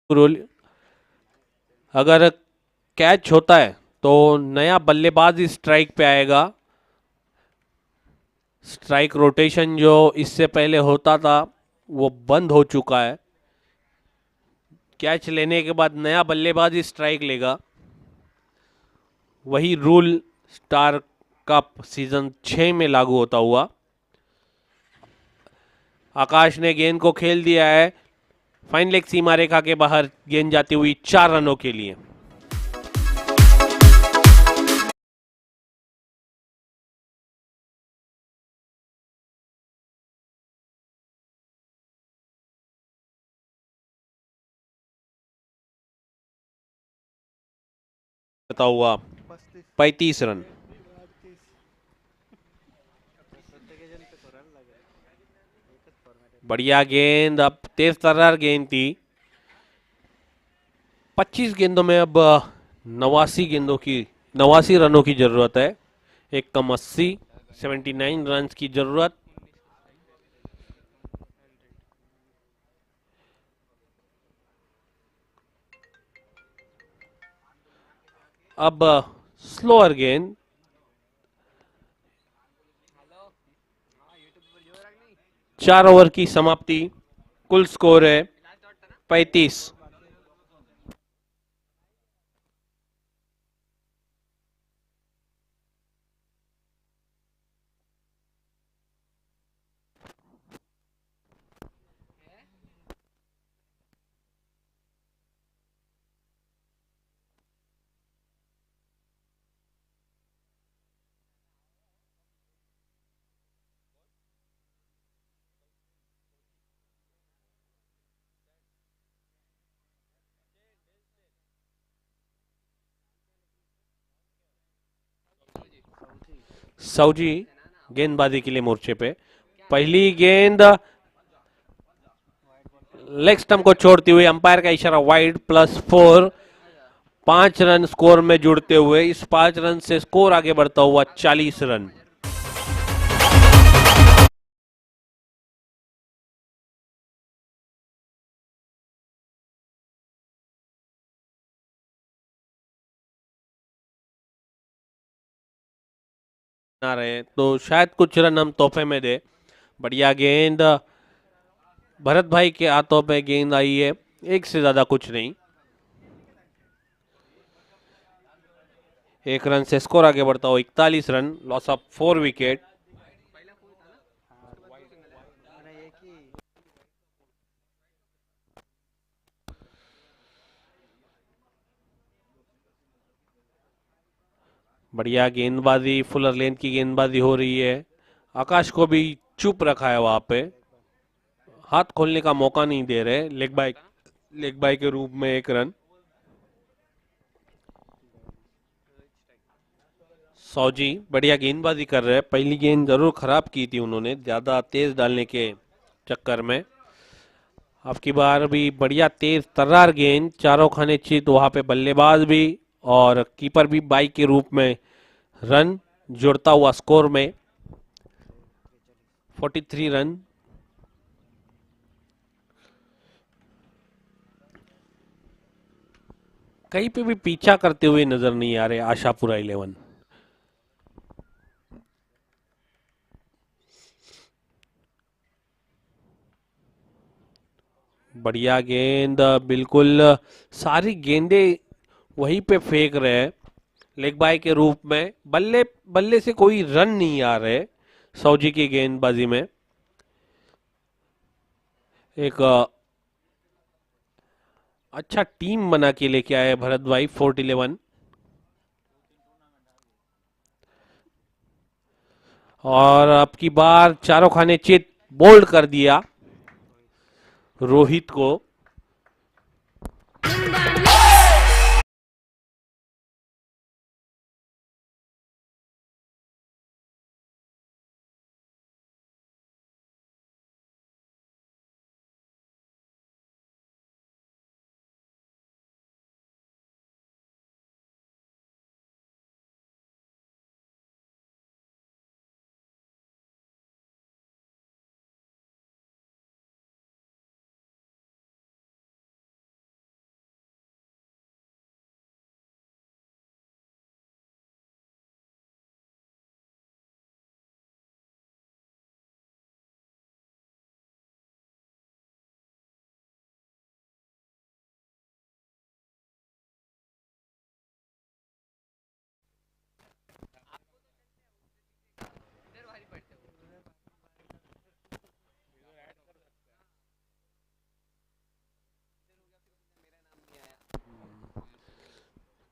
रूल, अगर कैच होता है तो नया बल्लेबाज ही स्ट्राइक पे आएगा। स्ट्राइक रोटेशन जो इससे पहले होता था वो बंद हो चुका है। कैच लेने के बाद नया बल्लेबाज ही स्ट्राइक लेगा। वही रूल स्टार कप सीजन 6 में लागू होता हुआ। आकाश ने गेंद को खेल दिया है, फाइन लेग सीमा रेखा के बाहर, गेंद जाती हुई 4 रनों के लिए। करता हुआ 35 रन। बढ़िया गेंद, अब तेज तर्रार गेंद थी। 25 गेंदों में अब 89 रनों की जरूरत है। एक कम 80, 79 रन की जरूरत। अब स्लोअर गेंद, 4 ओवर की समाप्ति, कुल स्कोर है 35। सऊजी गेंदबाजी के लिए मोर्चे पे। पहली गेंद लेग स्टंप को छोड़ती हुई, अंपायर का इशारा वाइड, +4। 5 रन स्कोर में जुड़ते हुए इस 5 रन से स्कोर आगे बढ़ता हुआ 40 रन। ना रहे तो शायद कुछ रन हम तोहफे में दे। बढ़िया गेंद, भरत भाई के हाथों पे गेंद आई है, एक से ज्यादा कुछ नहीं। 1 रन से स्कोर आगे बढ़ता हुआ 41 रन, लॉस ऑफ 4 विकेट। बढ़िया गेंदबाजी, फुलर लेंथ की गेंदबाजी हो रही है। आकाश को भी चुप रखा है वहां पे, हाथ खोलने का मौका नहीं दे रहे। लेग बाय के रूप में 1 रन। सौजी बढ़िया गेंदबाजी कर रहे हैं। पहली गेंद जरूर खराब की थी उन्होंने, ज्यादा तेज डालने के चक्कर में। अब की बार भी बढ़िया तेज तर्रार गेंद, चारों खाने चित, वहां पे बल्लेबाज भी और कीपर भी बाई के रूप में रन जोड़ता हुआ स्कोर में 43 रन। कहीं पे भी पीछा करते हुए नजर नहीं आ रहे आशापुरा 11। बढ़िया गेंद, बिल्कुल सारी गेंदें वहीं पे फेंक रहे हैं लेग बाय के रूप में। बल्ले से कोई रन नहीं आ रहे सौजी की गेंदबाजी में। एक अच्छा टीम बना के लेके आए भरत भाई 4-11। और अब की बार चारों खाने चित बोल्ड कर दिया रोहित को।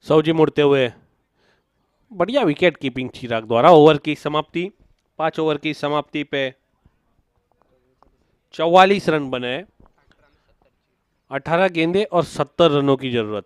सौजी मुड़ते हुए, बढ़िया विकेट कीपिंग चिराग द्वारा। ओवर की समाप्ति, 5 ओवर की समाप्ति पे 44 रन बने, 18 गेंदे और 70 रनों की जरूरत।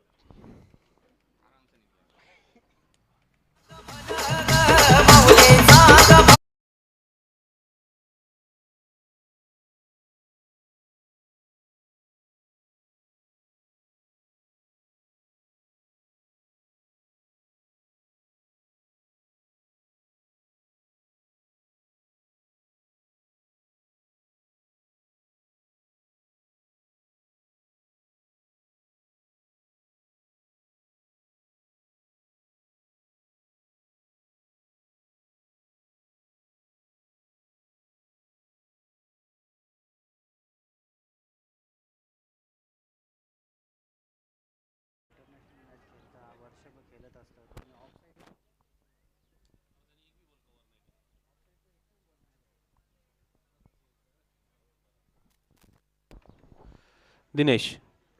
Dinesh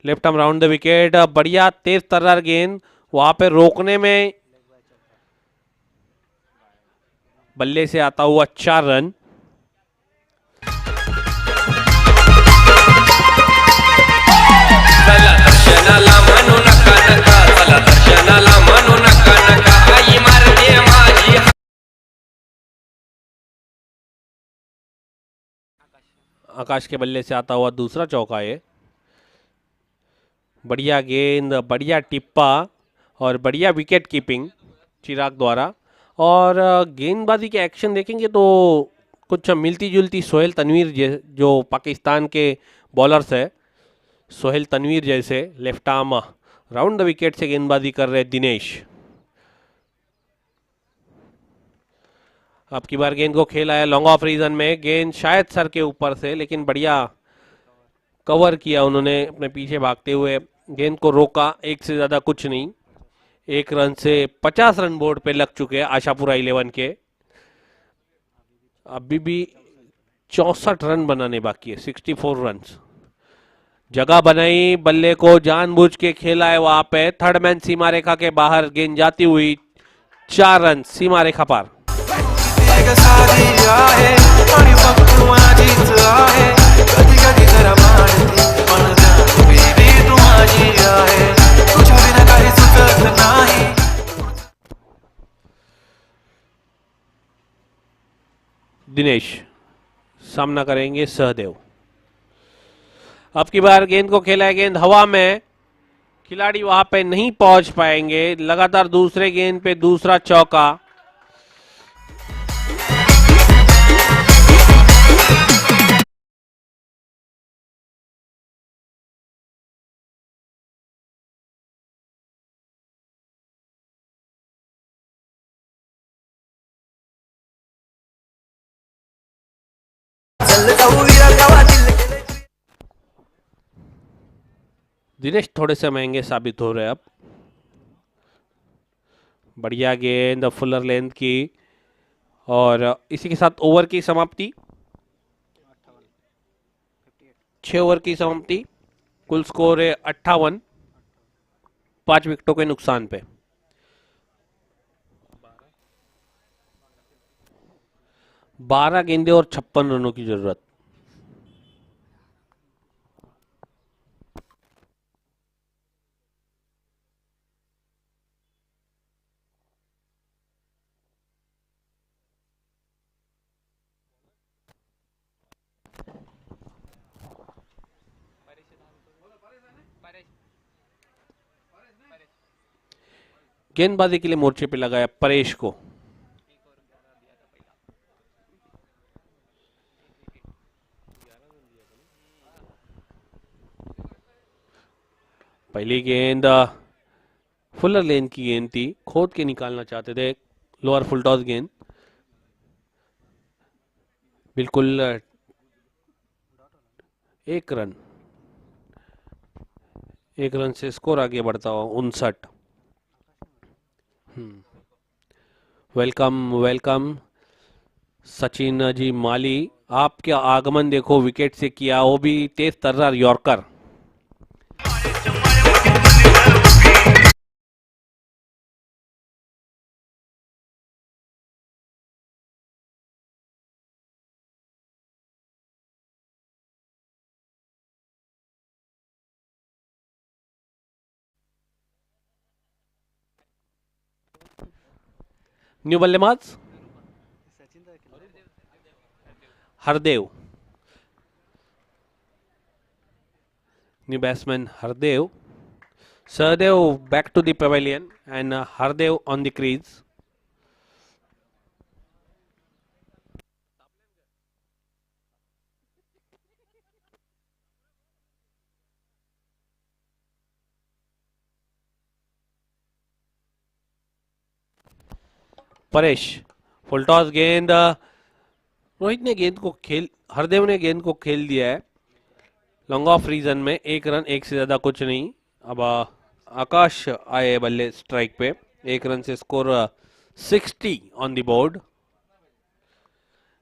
left arm round the wicket, बढ़िया तेज तर्रार गेंद, वहां पे रोकने में बल्ले से आता हुआ 4 रन। आकाश के बल्ले से आता हुआ दूसरा चौका है। बढ़िया गेंद, बढ़िया टिप्पा और बढ़िया विकेट कीपिंग चिराग द्वारा। और गेंदबाजी के एक्शन देखेंगे तो कुछ मिलती जुलती सोहेल तनवीर जो पाकिस्तान के बॉलर्स है, सोहेल तनवीर जैसे left arm round the wicket से गेंदबाजी कर रहे दिनेश। अब की बार गेंद को खेला है लॉन्ग ऑफ रीजन में, गेंद शायद सर के ऊपर से, लेकिन बढ़िया कवर किया उन्होंने अपने पीछे भागते हुए, गेंद को रोका, एक से ज्यादा कुछ नहीं। 1 रन से 50 रन बोर्ड पे लग चुके हैं आशापुरा 11 के। अभी भी 64 रन बनाने बाकी है, 64 रन। जगह बनाई, बल्ले को जानबूझ के खेला है वहां पे, थर्ड मैन सीमा रेखा के बाहर, गेंद जाती हुई 4 रन सीमा रेखा पार। दिनेश सामना करेंगे सहदेव। अब की बार गेंद को खेला है, गेंद हवा में, खिलाड़ी वहां पे नहीं पहुंच पाएंगे। लगातार दूसरे गेंद पे दूसरा चौका। दिनेश थोड़े से महंगे साबित हो रहे हैं अब। बढ़िया गेंद फुलर लेंथ की, और इसी के साथ ओवर की समाप्ति, 6 ओवर की समाप्ति। कुल स्कोर है 58, 5 विकेटों के नुकसान पे। 12 गेंदे और 56 रनों की जरूरत। गेंदबाजी के लिए मोर्चे पे लगाया परेश को। पहली गेंद फुलर लेन की गेंद थी, खोद के निकालना चाहते थे, लोअर फुल टॉस गेंद, बिल्कुल 1 रन, 1 रन से स्कोर आगे बढ़ता हुआ 59। वेलकम वेलकम सचिन जी माली, आपके आगमन देखो विकेट से किया, वो भी तेज तर्रार यॉर्कर। न्यू बल्लेबाज Hardev, new batsman Hardev. Sahdev back to the pavilion and Hardev on the crease. Paresh full toss गेंद, रोहित ने गेंद को हरदेव ने गेंद को खेल दिया है लॉन्ग ऑफ रीजन में, 1 रन, 1 से ज्यादा कुछ नहीं। अब आकाश आए बल्ले स्ट्राइक पे, 1 रन से स्कोर 60 ऑन द बोर्ड।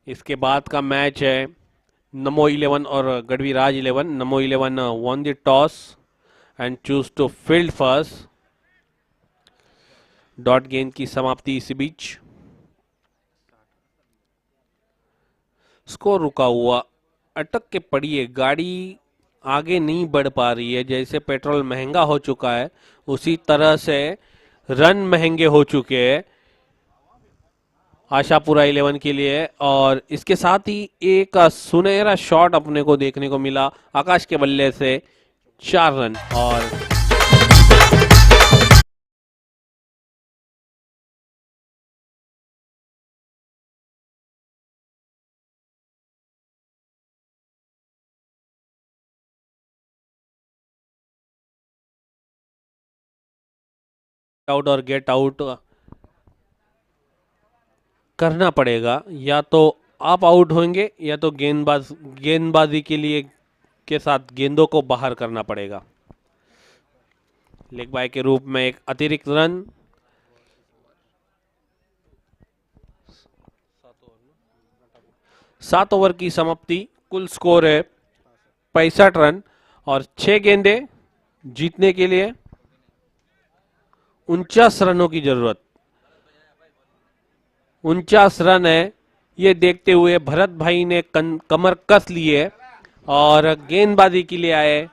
इसके बाद का मैच है नमो 11 और गढ़वीराज 11. नमो 11 won the toss and choose to field first. Dot गेंद की समाप्ति इसी बीच. स्कोर रुका हुआ, अटक के पड़ी है गाड़ी, आगे नहीं बढ़ पा रही है. जैसे पेट्रोल महंगा हो चुका है उसी तरह से रन महंगे हो चुके हैं आशापुरा 11 के लिए. और इसके साथ ही एक सुनहरा शॉट अपने को देखने को मिला आकाश के बल्ले से. 4 रन और आउट और गेट आउट करना पड़ेगा. या तो आप आउट होंगे या तो गेंदबाजी के लिए के साथ गेंदों को बाहर करना पड़ेगा. लेग बाय के रूप में एक अतिरिक्त रन. सात ओवर की समाप्ति. कुल स्कोर है 65 रन और 6 गेंदे जीतने के लिए 49 रनों की जरूरत. 49 रन है. ये देखते हुए भरत भाई ने कमर कस ली है और गेंदबाजी के लिए आए.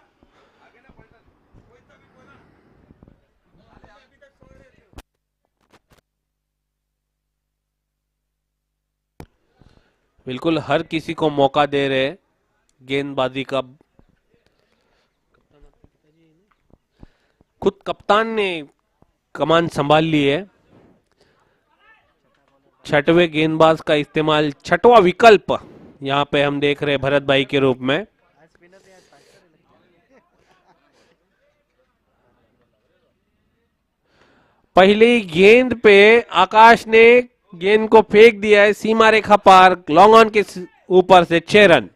बिल्कुल हर किसी को मौका दे रहे गेंदबाजी का. खुद कप्तान ने कमान संभाल ली है. छठवें गेंदबाज का इस्तेमाल, छठवां विकल्प यहां पे हम देख रहे हैं भरत भाई के रूप में. पहली गेंद पे आकाश ने गेंद को फेंक दिया है सीमा रेखा पार, लॉन्ग ऑन के ऊपर से. 6 रन.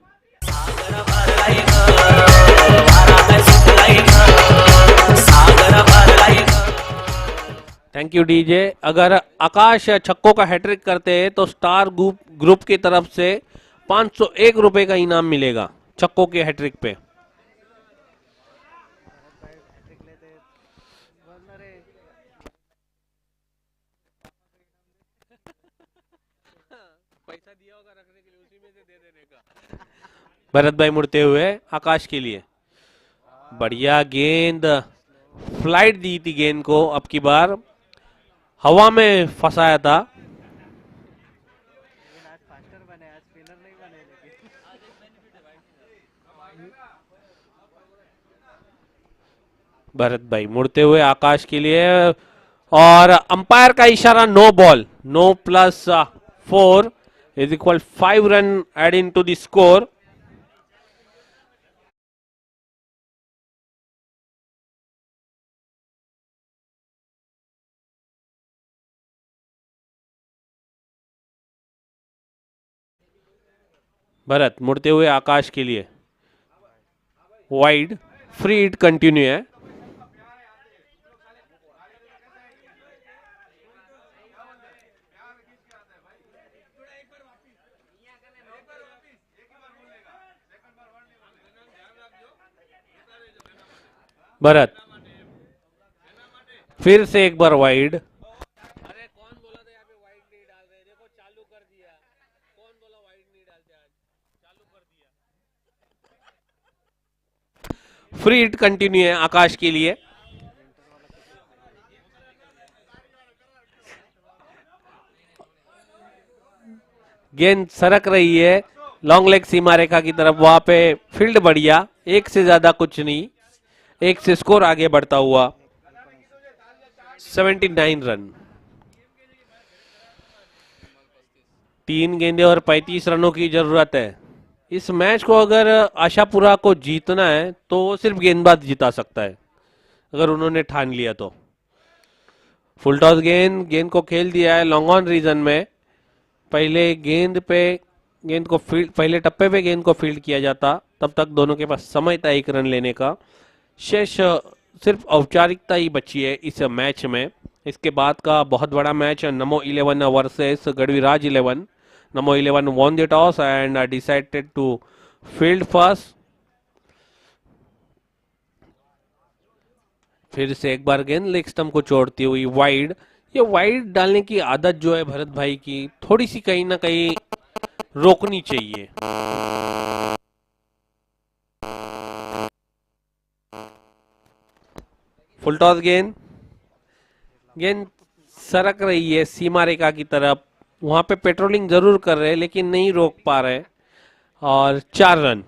Thank you DJ. अगर आकाश छक्कों का हैट्रिक करते हैं तो स्टार ग्रुप की तरफ से 501 रुपए का इनाम मिलेगा छक्कों के हैट्रिक पे. पैसा दिया होगा रखने के लिए, उसी में से दे देने का. भरत भाई मुड़ते हुए आकाश के लिए. बढ़िया गेंद, फ्लाइट दी थी गेंद को, अब की बार हवा में फंसाया था. भरत भाई मुड़ते हुए आकाश के लिए और अंपायर का इशारा no ball. No plus 4 is equal 5 run adding to the score. Bharat मुड़ते हुए आकाश के लिए वाइड. फ्री हिट कंटिन्यू है. भरत फिर से एक बार वाइड. अरे कौन बोला था यहाँ पे वाइड नहीं डाल रहे, देखो चालू कर दिया. कौन बोला वाइड नहीं डालते, आज चालू कर दिया. फ्री हिट कंटिन्यू है आकाश के लिए. गेंद सरक रही है लॉन्ग लेग सीमा रेखा की तरफ. वहां पे फील्ड बढ़िया, एक से ज्यादा कुछ नहीं, एक से स्कोर आगे बढ़ता हुआ. 79 रन. 3 गेंदे और 35 रनों की जरूरत है. इस मैच को अगर आशापुरा को जीतना है तो सिर्फ गेंदबाज जिता सकता है अगर उन्होंने ठान लिया तो. फुल टॉस गेंद को खेल दिया है लॉन्ग ऑन रीजन में. पहले पहले टप्पे पे गेंद को फील्ड किया जाता, तब तक दोनों के पास समय था 1 रन लेने का. शेष सिर्फ औपचारिकता ही बची है इस मैच में. इसके बाद का बहुत बड़ा match NaMo 11 versus गढ़वीराज 11. NaMo 11 won the toss and decided to field first, फिर से एक बार गेंद लेग स्टंप को छोड़ती हुई वाइड। ये वाइड डालने की आदत जो है भरत भाई की, थोड़ी सी कहीं ना कहीं रोकनी चाहिए। फुल टॉस गेंद, गेंद सरक रही है सीमा रेखा की तरफ, वहां पे पेट्रोलिंग जरूर कर रहे हैं लेकिन नहीं रोक पा रहे, और 4 रन।